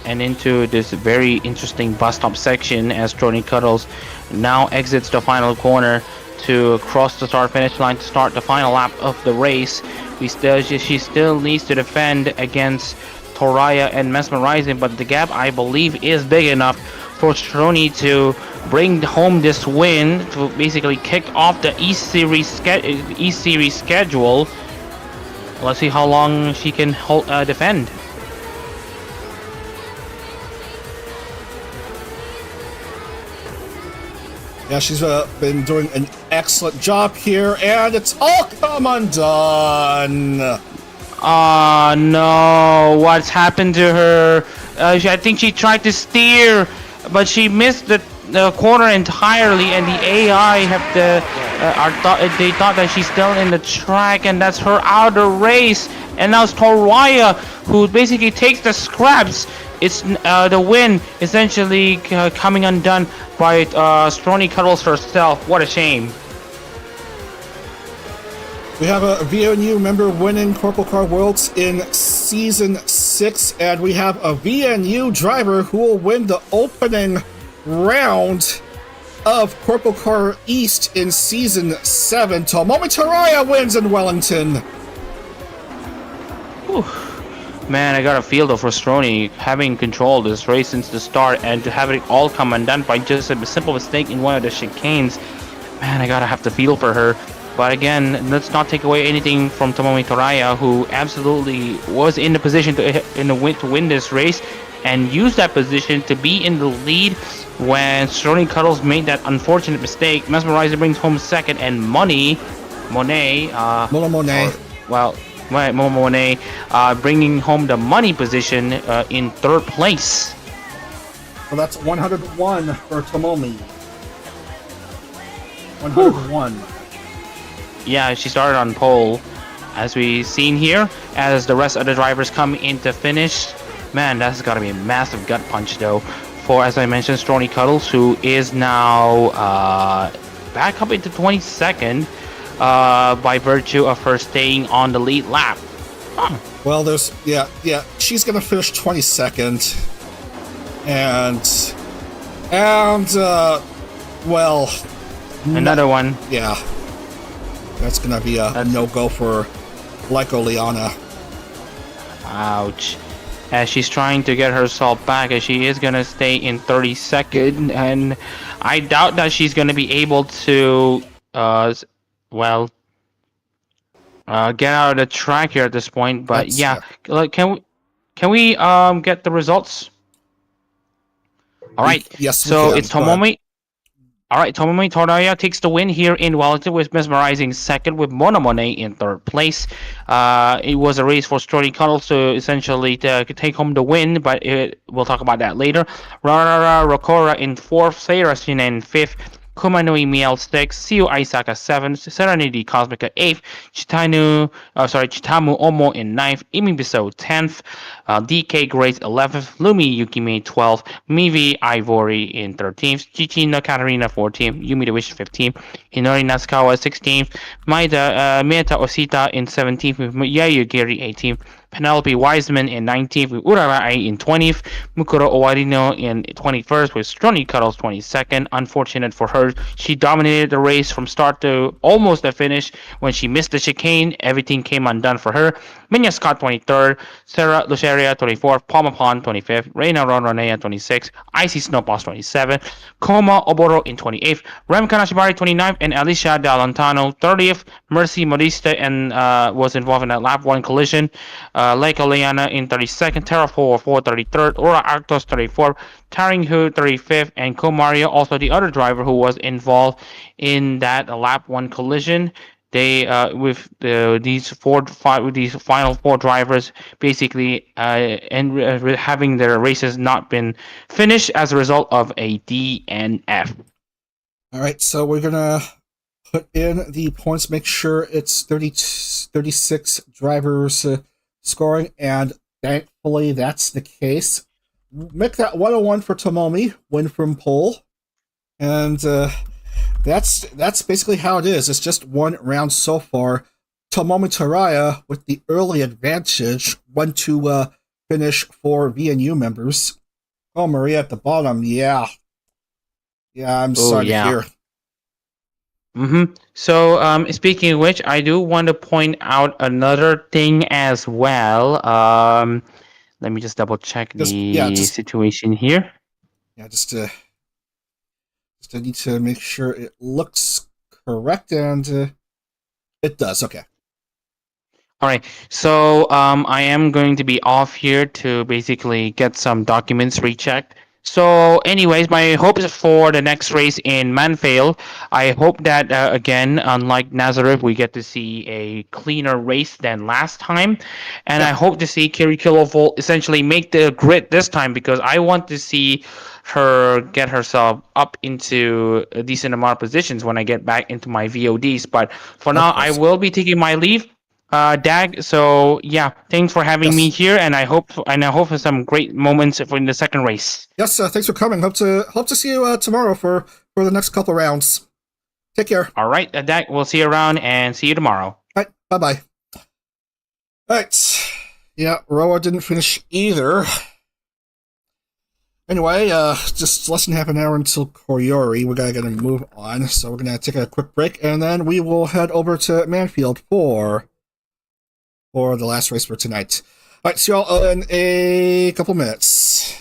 And into this very interesting bus stop section as Tony Cuddles now exits the final corner to cross the start finish line to start the final lap of the race. She still needs to defend against Toraya and Mesmerizing, but the gap, I believe, is big enough for Stroney to bring home this win to basically kick off the East Series schedule. Let's see how long she can defend. Yeah, she's been doing an excellent job here, and it's all come undone. Oh no, what's happened to her? I think she tried to steer, but she missed the corner entirely, and the AI they thought that she's still in the track, and that's her out of the race. And now it's Toraya who basically takes the scraps. It's the win essentially coming undone by Stroney Cuddles herself. What a shame. We have a VNU member winning CorpoCar Worlds in Season 6, and we have a VNU driver who will win the opening round of CorpoCar East in Season 7. Tomomi Toraya wins in Wellington. Whew. Man, I got a feel though for Stroney having controlled this race since the start, and to have it all come undone by just a simple mistake in one of the chicanes. Man, I gotta have to feel for her. But again, let's not take away anything from Tomomi Toraya, who absolutely was in the position to win this race, and used that position to be in the lead when Stroney Cuddles made that unfortunate mistake. Mesmerizer brings home second, and Monet, bringing home the money position in third place. Well, that's 101 for Tomomi. 101. Whew. Yeah, she started on pole, as we've seen here, as the rest of the drivers come in to finish. Man, that's got to be a massive gut punch, though, for, as I mentioned, Stroney Cuddles, who is now back up into 22nd by virtue of her staying on the lead lap. Huh. Well, she's gonna finish 22nd, and another one. Yeah. That's gonna be a no-go for Lyco Liana. Ouch. as she's trying to get herself back, as she is gonna stay in 32nd, and I doubt that she's gonna be able to, well, get out of the track here at this point. But yeah, like, can we get the results? All right. Yes, so it's Tomomi. All right, Tomomi Toraya takes the win here in Wellington with mesmerizing second, with Monomone in third place. It was a race for Sturdy Cuddles to essentially take home the win, but we'll talk about that later. Rara Rokora in fourth, Seirashin in fifth, Kumanui Miel 6th, Siu Aisaka 7th, Serenity Cosmica 8th, Chitamu Omo in 9th, Imibiso 10th, DK Grace 11th, Lumi Yukime 12th, Mivi Ivory in 13th, Chichina Katarina 14th, Yumi the Wish 15th, Hinori Nasukawa 16th, Meta Osita in 17th with Yayu Giri 18th, Penelope Wiseman in 19th with Urarai in 20th, Mukuro Owarino in 21st with Strony Cuddles 22nd. Unfortunate for her, she dominated the race from start to almost the finish. When she missed the chicane, everything came undone for her. Minya Scott 23rd, Sarah Luceria 24th, Palma Pond 25th, Reina Ronronea 26th, Icy Snowpaws 27th, Koma Oboro in 28th, Rem Kanashibari 29th, and Alicia D'Alantano 30th. Mercy Modista and was involved in a lap 1 collision. Leica Leana in 32nd, Terrafor 33rd, Ora Arctos 34th, Taring Hu 35th, and Komario, also the other driver who was involved in that lap 1 collision. They with these final 4 drivers basically having their races not been finished as a result of a DNF. All right, so we're gonna put in the points, make sure it's 36 drivers scoring, and thankfully that's the case. Make that 101 for Tomomi, win from pole, and that's basically how it is. It's just one round so far. Tomomi Taraya with the early advantage, 1 to finish for VNU members. Oh, Maria at the bottom, yeah, I'm sorry to hear. So, speaking of which, I do want to point out another thing as well. Let me just double check the situation here. Yeah, just I need to make sure it looks correct, and it does. Okay. All right. So, I am going to be off here to basically get some documents rechecked. So, anyways, my hopes for the next race in Manfeild, I hope that, again, unlike Nazareth, we get to see a cleaner race than last time. And I hope to see Kiri Kilovolt essentially make the grid this time, because I want to see her get herself up into a decent amount of positions when I get back into my VODs. But for now, I will be taking my leave. Dag, so yeah, thanks for having me here, and I hope for some great moments in the second race. Yes, thanks for coming. Hope to see you tomorrow for the next couple rounds. Take care. All right, Dag, we'll see you around, and see you tomorrow. All right, bye. All right, yeah, Roa didn't finish either. Anyway, just less than half an hour until Koryori. We're gonna move on, so we're gonna take a quick break, and then we will head over to Manfeild for the last race for tonight. All right, see y'all in a couple minutes.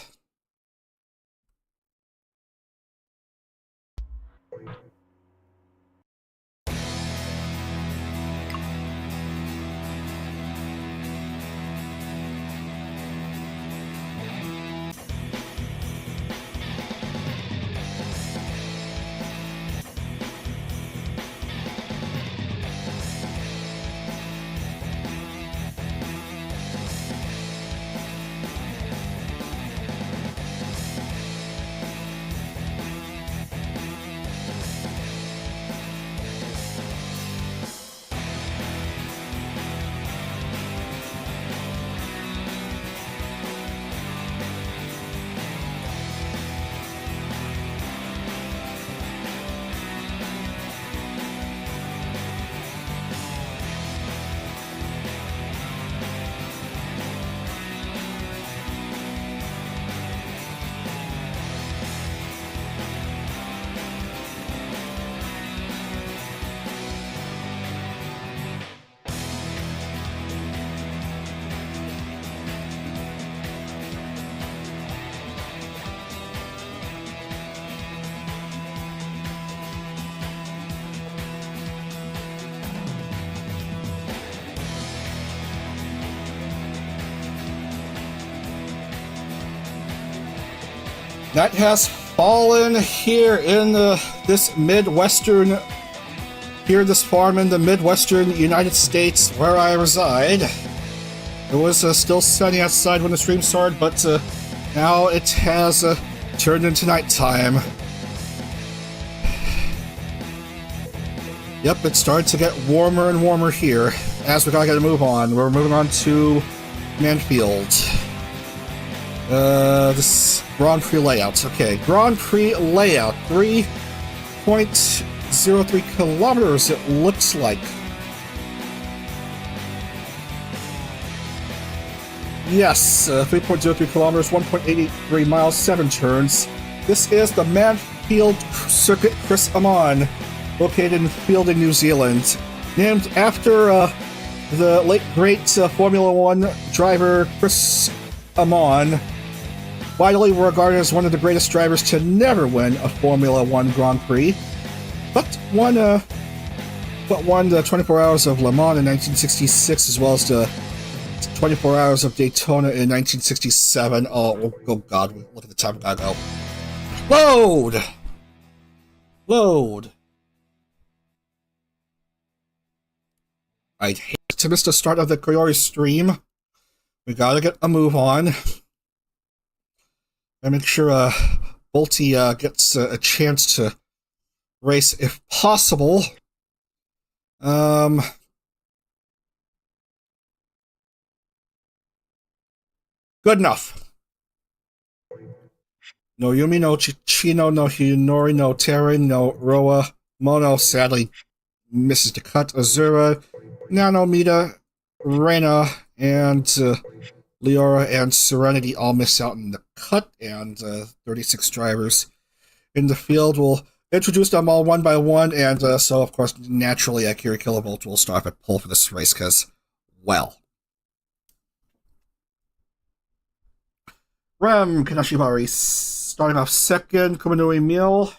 Night has fallen here in this Midwestern, here this farm in the Midwestern United States where I reside. It was still sunny outside when the stream started, but now it has turned into nighttime. Yep, it started to get warmer and warmer here as we gotta get a move on. We're moving on to Manfeild. This Grand Prix layout. Okay, Grand Prix layout. 3.03 kilometers, it looks like. Yes, 3.03 kilometers, 1.83 miles, 7 turns. This is the Manfeild Circuit Chris Amon, located in Feilding, New Zealand. Named after the late great Formula One driver Chris Amon, widely regarded as one of the greatest drivers to never win a Formula One Grand Prix, but won the 24 Hours of Le Mans in 1966, as well as the 24 Hours of Daytona in 1967. Oh God, look at the time. I gotta go. Load. I'd hate to miss the start of the Coyote stream. We gotta get a move on. And make sure Bolty gets a chance to race if possible. Good enough. No Yumi, no Chichino, no Hinori, no Terry, no Roa. Mono sadly misses the cut. Azura, Nanomita, Reina, and Leora and Serenity all miss out in the cut, and 36 drivers in the field. We'll introduce them all one by one, and so, of course, naturally, Akira Kilovolt will start at pole for this race, because, well. Rem Kanashibari starting off second, Kumanui Mil,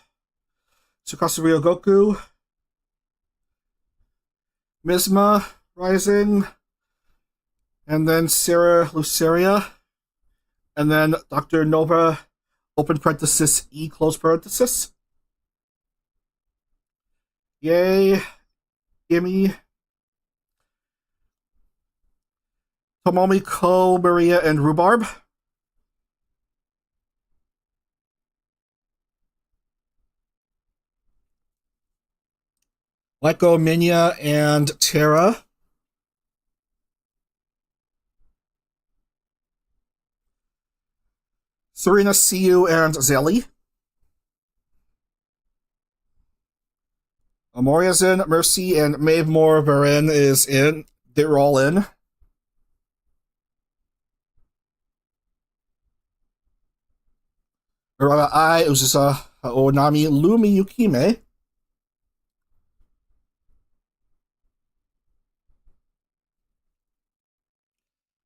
Tsukasa Ryogoku, Mizma rising, and then Sarah Luceria, and then Dr. Nova, open parenthesis, E, close parenthesis. Yay, Gimme, Tomomi, Ko, Maria, and Rhubarb. Leko, Minya, and Terra. Serena, Siu, and Zelly. Amoria's in, Mercy, and Maeve Moore Barin is in. They're all in. Uraga Ai, Uzusa, Onami, Lumi, Yukime.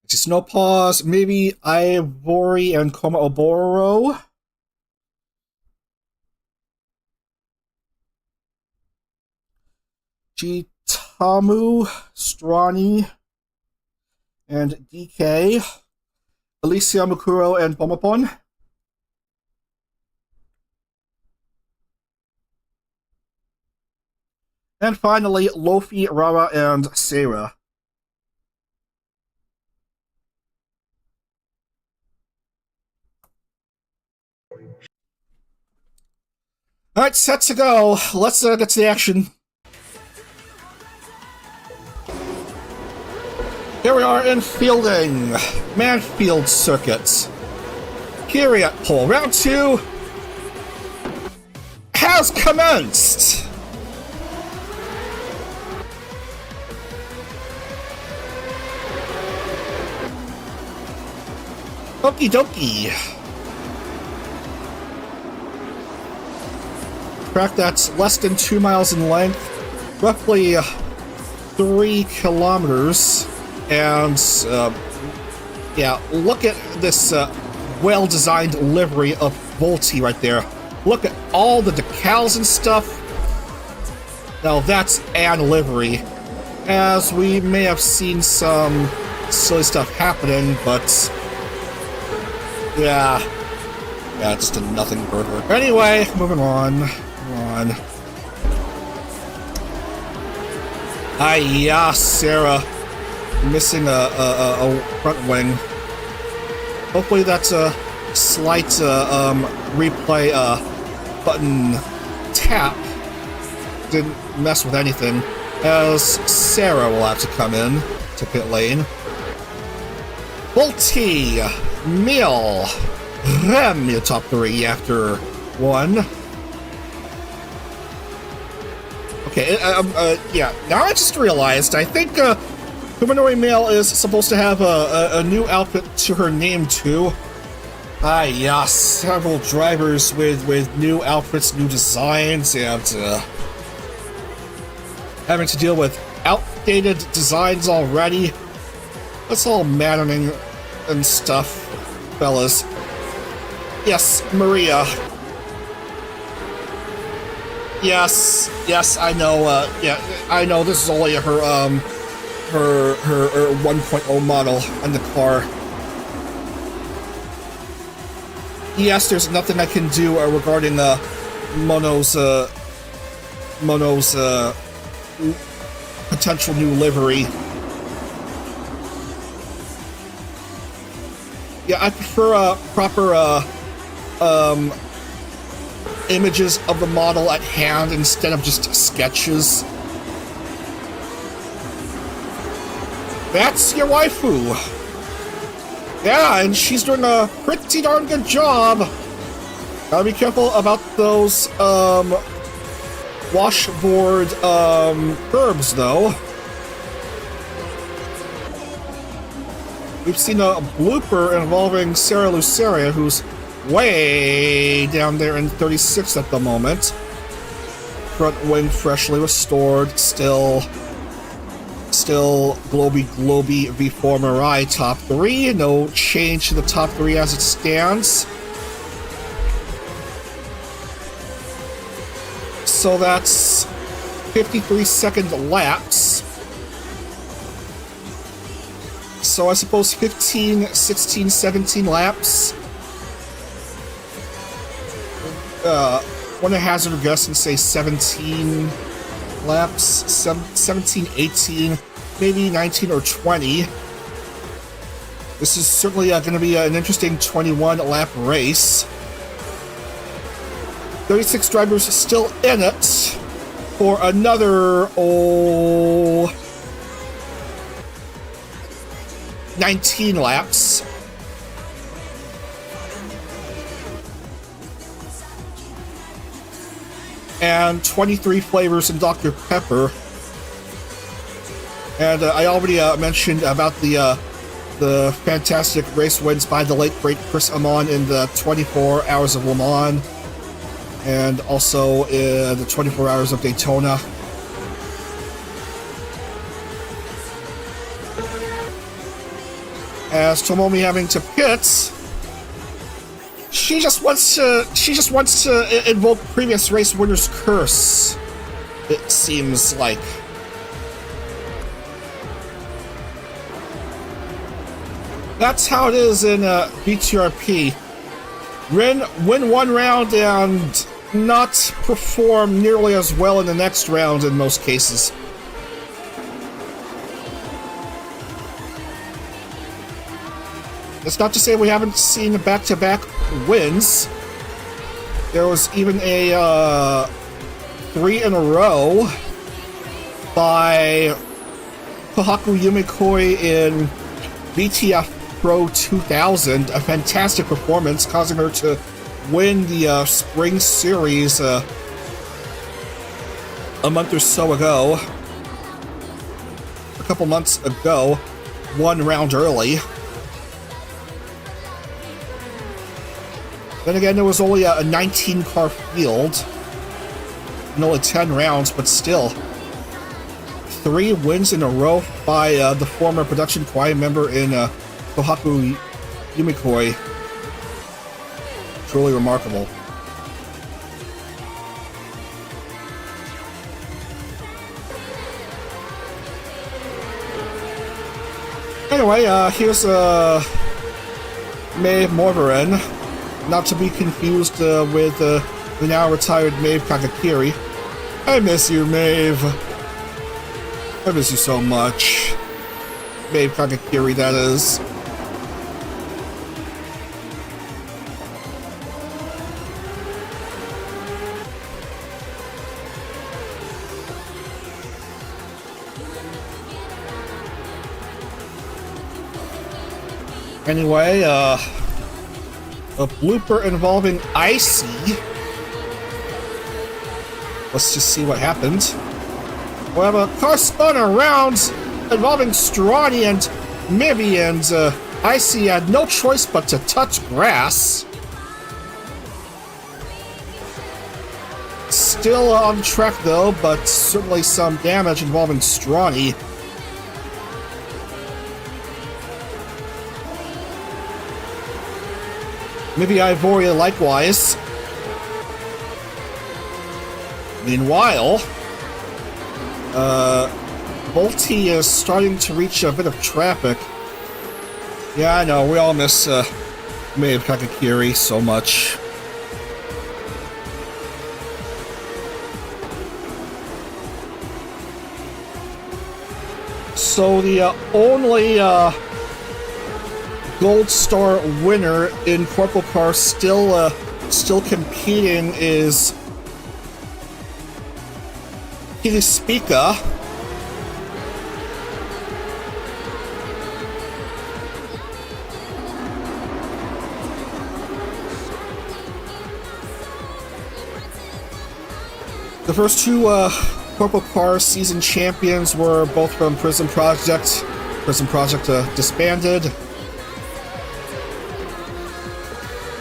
Snow Paws, maybe Ivory and Koma Oboro. Chitamu, Strani, and DK. Alicia Mukuro and Pomopon. And finally, Lofi, Rara, and Sarah. Alright, set to go. Let's get to the action. Here we are in Feilding, Manfeild Circuit. Here at pole. Round 2 has commenced. Okie dokie. Track that's less than 2 miles in length, roughly 3 kilometers, and yeah, look at this well-designed livery of Volti right there. Look at all the decals and stuff. Now that's an livery, as we may have seen some silly stuff happening, but yeah, Yeah, it's just a nothing burger. Anyway, moving on. Yeah, Sarah. Missing a front wing. Hopefully that's a slight replay button tap. Didn't mess with anything. As Sarah will have to come in to pit lane. Volti, Miel, Rem, your top 3 after 1. Okay, yeah, now I just realized, I think Kuminori Mail is supposed to have a new outfit to her name too. Yeah, several drivers with new outfits, new designs, and having to deal with outdated designs already. That's all maddening and stuff, fellas. Yes, Maria. Yes, I know, yeah, I know this is only her 1.0 model on the car. Yes, there's nothing I can do regarding Mono's potential new livery. Yeah, I prefer proper images of the model at hand instead of just sketches. That's your waifu. Yeah, and she's doing a pretty darn good job. Gotta be careful about those washboard curbs, though. We've seen a blooper involving Sarah Luceria, who's way down there in 36th at the moment. Front wing freshly restored, still globy V4 Mirai top 3. No change to the top 3 as it stands. So that's 53-second laps. So I suppose 15, 16, 17 laps. Want to hazard a guess and say 17 laps, 17, 18, maybe 19 or 20. This is certainly going to be an interesting 21-lap race. 36 drivers still in it for another 19 laps. And 23 flavors in Dr. Pepper. And I already mentioned about the fantastic race wins by the late great Chris Amon in the 24 Hours of Le Mans, and also the 24 Hours of Daytona. As Tomomi having to pit, she just wants to invoke previous race winner's curse. It seems like. That's how it is in VTRP. Win one round and not perform nearly as well in the next round in most cases. It's not to say we haven't seen back-to-back wins. There was even a 3 in a row by Kohaku Yumikoi in VTF Pro 2000. A fantastic performance, causing her to win the Spring Series a month or so ago. A couple months ago, 1 round early. Then again, there was only a 19-car field, and only 10 rounds, but still. 3 wins in a row by the former production choir member in Kohaku Yumikoi. Truly remarkable. Anyway, here's May Morvarin Not to be confused with the now retired Maeve Kakakiri. I miss you, Maeve. I miss you so much. Maeve Kakakiri, that is. Anyway, a blooper involving Icy. Let's just see what happened. We have a car spun around involving Strawny and Mibby, and Icy had no choice but to touch grass. Still on track though, but certainly some damage involving Strawny. Maybe Ivoria likewise. Meanwhile, Volty is starting to reach a bit of traffic. Yeah, I know, we all miss Maeve Kakakiri so much. So the only Gold Star winner in CorpoCar still competing is Spica. The first two CorpoCar season champions were both from Prism Project. Prism Project disbanded.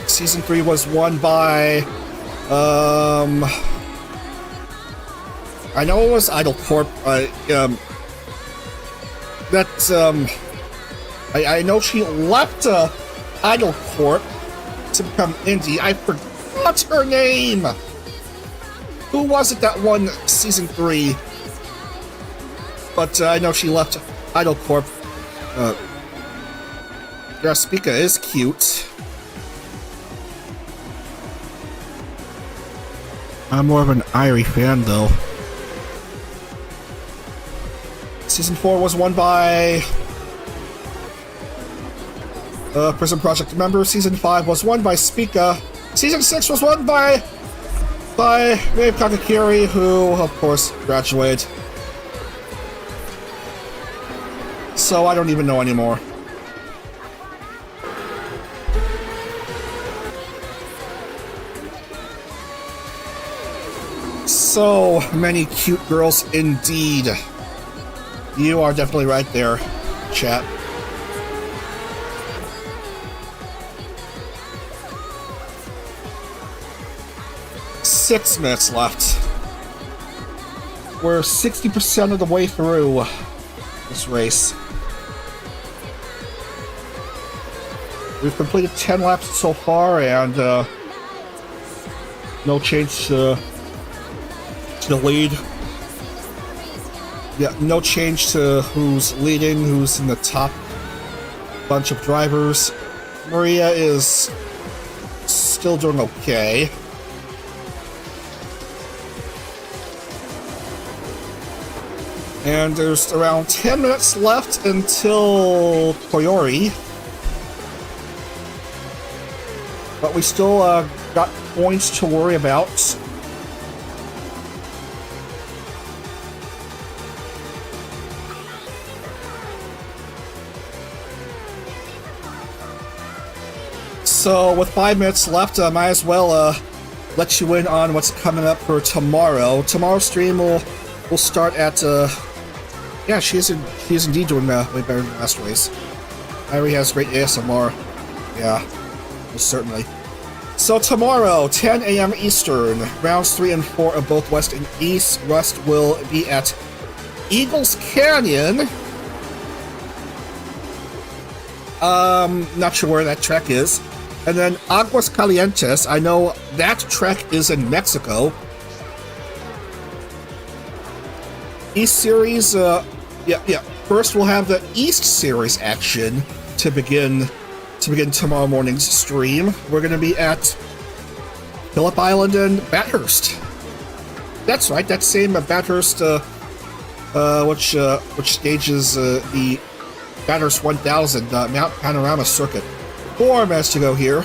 Season 3 was won by, I know it was Idle Corp. I know she left Idle Corp to become indie. I forgot her name. Who was it that won Season 3? But I know she left Idle Corp. Spica is cute. I'm more of an Irie fan, though. Season 4 was won by Prism Project member. Season 5 was won by Spica. Season 6 was won by Maeve Kakakiri, who, of course, graduated. So I don't even know anymore. So many cute girls indeed. You are definitely right there, chat. Six minutes left. We're 60% of the way through this race. We've completed 10 laps so far, and no change to the lead. Yeah, no change to who's leading, who's in the top bunch of drivers. Maria is still doing okay. And there's around 10 minutes left until Koyori. But we still got points to worry about. So with 5 minutes left, I might as well let you in on what's coming up for tomorrow. Tomorrow's stream will start at yeah, she is indeed doing way better than last race. Irie has great ASMR. Yeah, most certainly. So tomorrow, 10 a.m. Eastern, rounds 3 and 4 of both West and East. West will be at Eagles Canyon. Not sure where that track is. And then Aguas Calientes, I know that track is in Mexico. East Series, yeah. First we'll have the East Series action to begin to begin tomorrow morning's stream. We're going to be at Phillip Island and Bathurst. That's right, that same Bathurst, which stages the Bathurst 1000 Mount Panorama Circuit. 4 minutes to go here.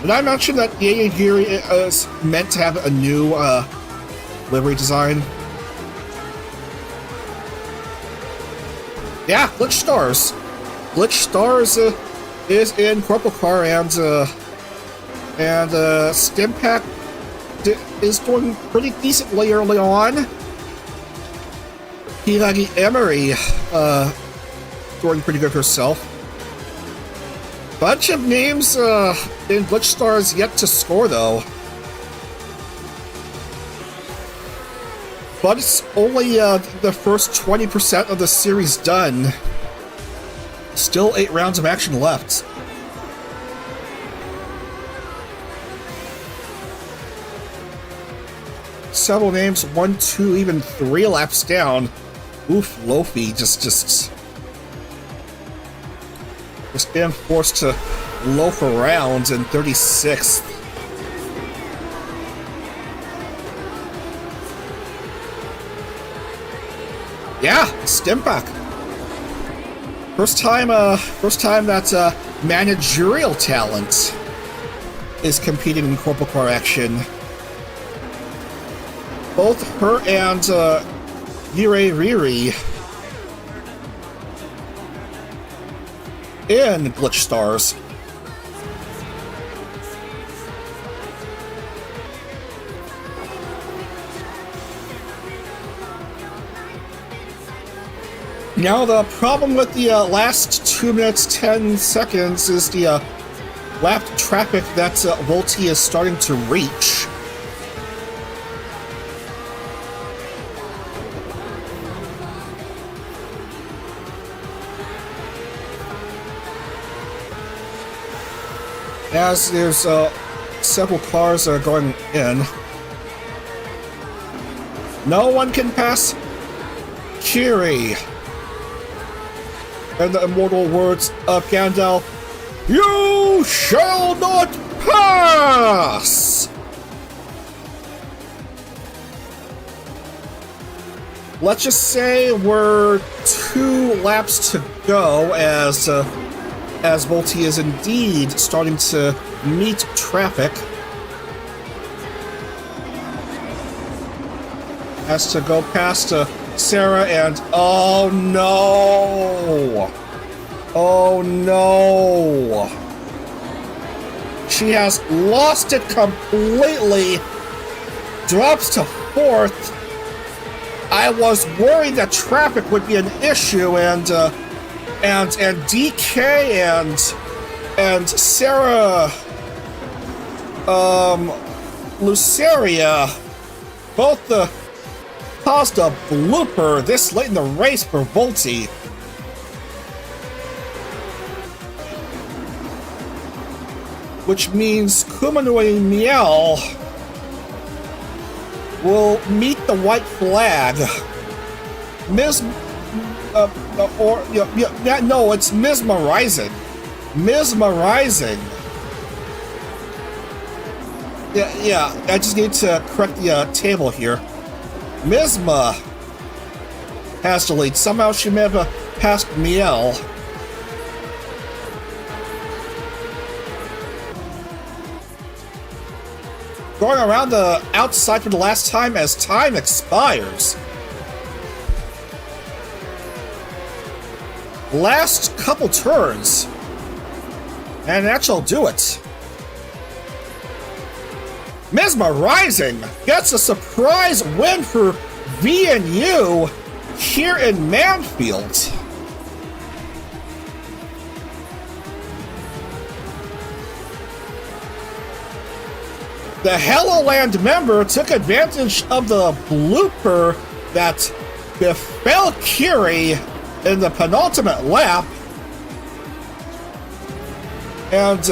Did I mention that the Aegis is meant to have a new livery design? Yeah, Glitch Stars. Glitch Stars is in CorpoCar, and Stimpack is doing pretty decently early on. Hilagi Emery doing pretty good herself. Bunch of names in Glitch Stars yet to score, though. But it's only the first 20% of the series done. Still 8 rounds of action left. Several names, 1, 2, even 3 laps down. Oof, Lofi just being forced to loaf around in 36th. Yeah, Stimpack. First time that managerial talent is competing in CorpoCar action. Both her and Yurei Riri in Glitch Stars. Now the problem with the last 2 minutes 10 seconds is the lap traffic that Volti is starting to reach. As there's several cars going in. No one can pass Kiri. In the immortal words of Gandalf, "You shall not pass!" Let's just say we're 2 laps to go as Volti is indeed starting to meet traffic. Has to go past Sarah and oh no! Oh no! She has lost it completely. Drops to 4th. I was worried that traffic would be an issue, and DK and Sarah Luceria both caused a blooper this late in the race for Volti. Which means Kumanoi Miel will meet the white flag. No, it's mesmerizing. Mesmerizing. Yeah, I just need to correct the table here. Misma has to lead. Somehow she may have passed Miel. Going around the outside for the last time as time expires. Last couple turns. And that shall do it. Mesmerizing gets a surprise win for V&U here in Manfeild. The Helloland member took advantage of the blooper that befell Kiri in the penultimate lap. And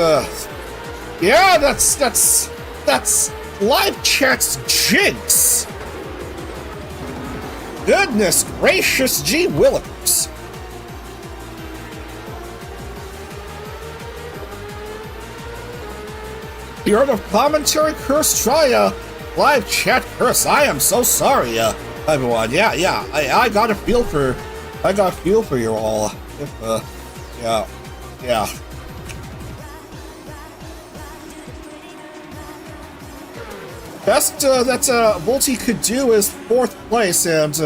yeah, that's live chat's jinx! Goodness gracious, gee willikers. The art of commentary curse, try live chat curse. I am so sorry, everyone. Yeah, I got a feel for you all. Yeah. Best that Volti could do is 4th place, and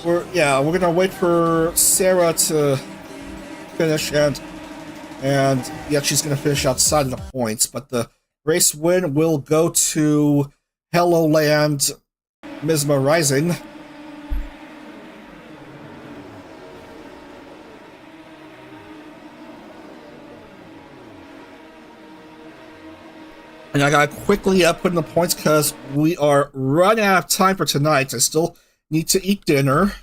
we're gonna wait for Sarah to finish, and yeah, she's gonna finish outside of the points, but the race win will go to Hello Land Misma Rising. And I gotta quickly put in the points because we are running out of time for tonight. I still need to eat dinner.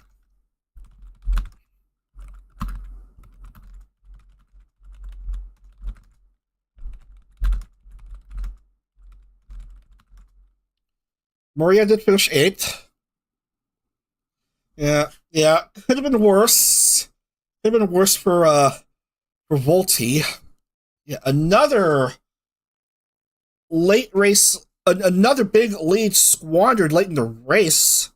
Maria did finish 8th. Yeah. Could have been worse. Could have been worse for Volti. Yeah, another late race, another big lead squandered late in the race.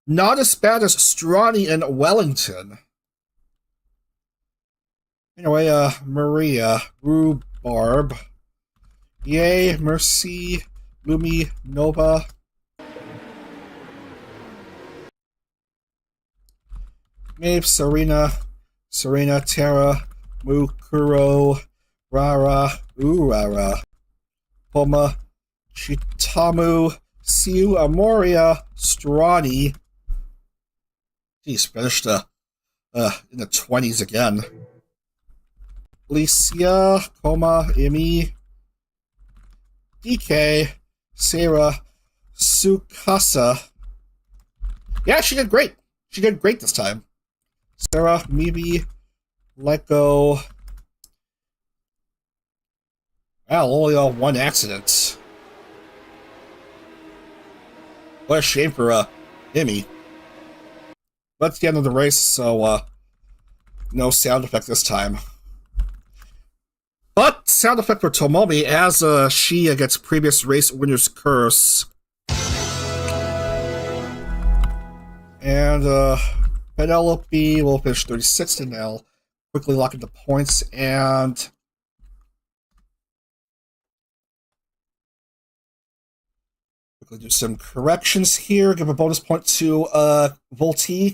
Not as bad as Strawny and Wellington. Anyway, Maria, Rhubarb, Yay, Mercy, Lumi, Nova. Maeve, Serena, Tara, Mukuro, Rara, Urara, Poma, Chitamu, Siu, Amoria, Strawny. Geez, finished in the 20s again. Alicia, Koma, Imi, DK, Sarah, Sukasa. Yeah, she did great. She did great this time. Sarah, Mibi, Leko. Wow, only one accident. What a shame for Imi. But it's the end of the race, so no sound effect this time. But sound effect for Tomomi as she gets previous race winner's curse. And Penelope will finish 36th, and they'll quickly lock into points, and quickly do some corrections here. Give a bonus point to Volti,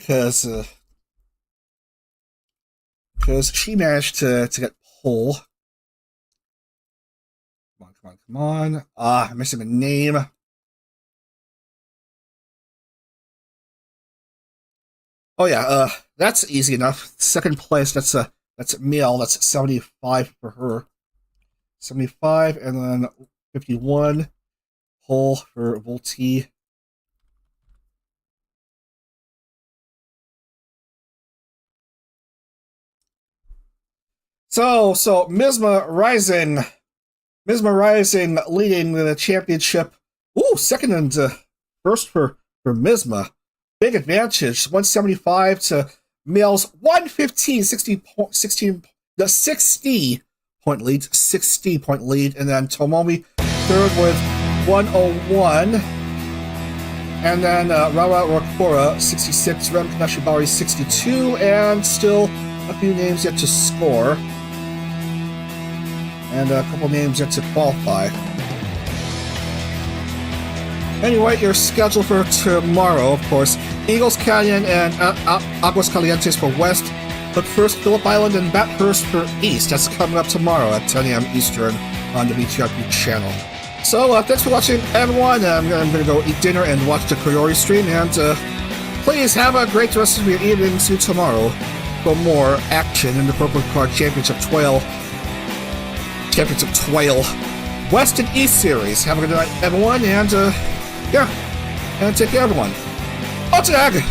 because she managed to get pole. Come on. I'm missing a name. Oh yeah, that's easy enough. 2nd place, that's Miel, that's 75 for her. 75, and then 51 pole for Volti. So Misma Rising leading the championship. Ooh, 2nd and 1st for Misma. Big advantage, 175 to Mills, 115, 60 point lead, and then Tomomi 3rd with 101, and then Rawa Rakora 66, Rem Kanashibari 62, and still a few names yet to score, and a couple names yet to qualify. Anyway, your schedule for tomorrow, of course, Eagles Canyon and Aguas Calientes for West, but first Phillip Island and Bathurst for East. That's coming up tomorrow at 10 a.m. Eastern on the VTRP channel. So, thanks for watching, everyone. I'm going to go eat dinner and watch the Koyori stream, and please have a great rest of your evening. See you tomorrow for more action in the CorpoCar Championship Trail West and East Series. Have a good night, everyone, and and take care, everyone. Otag!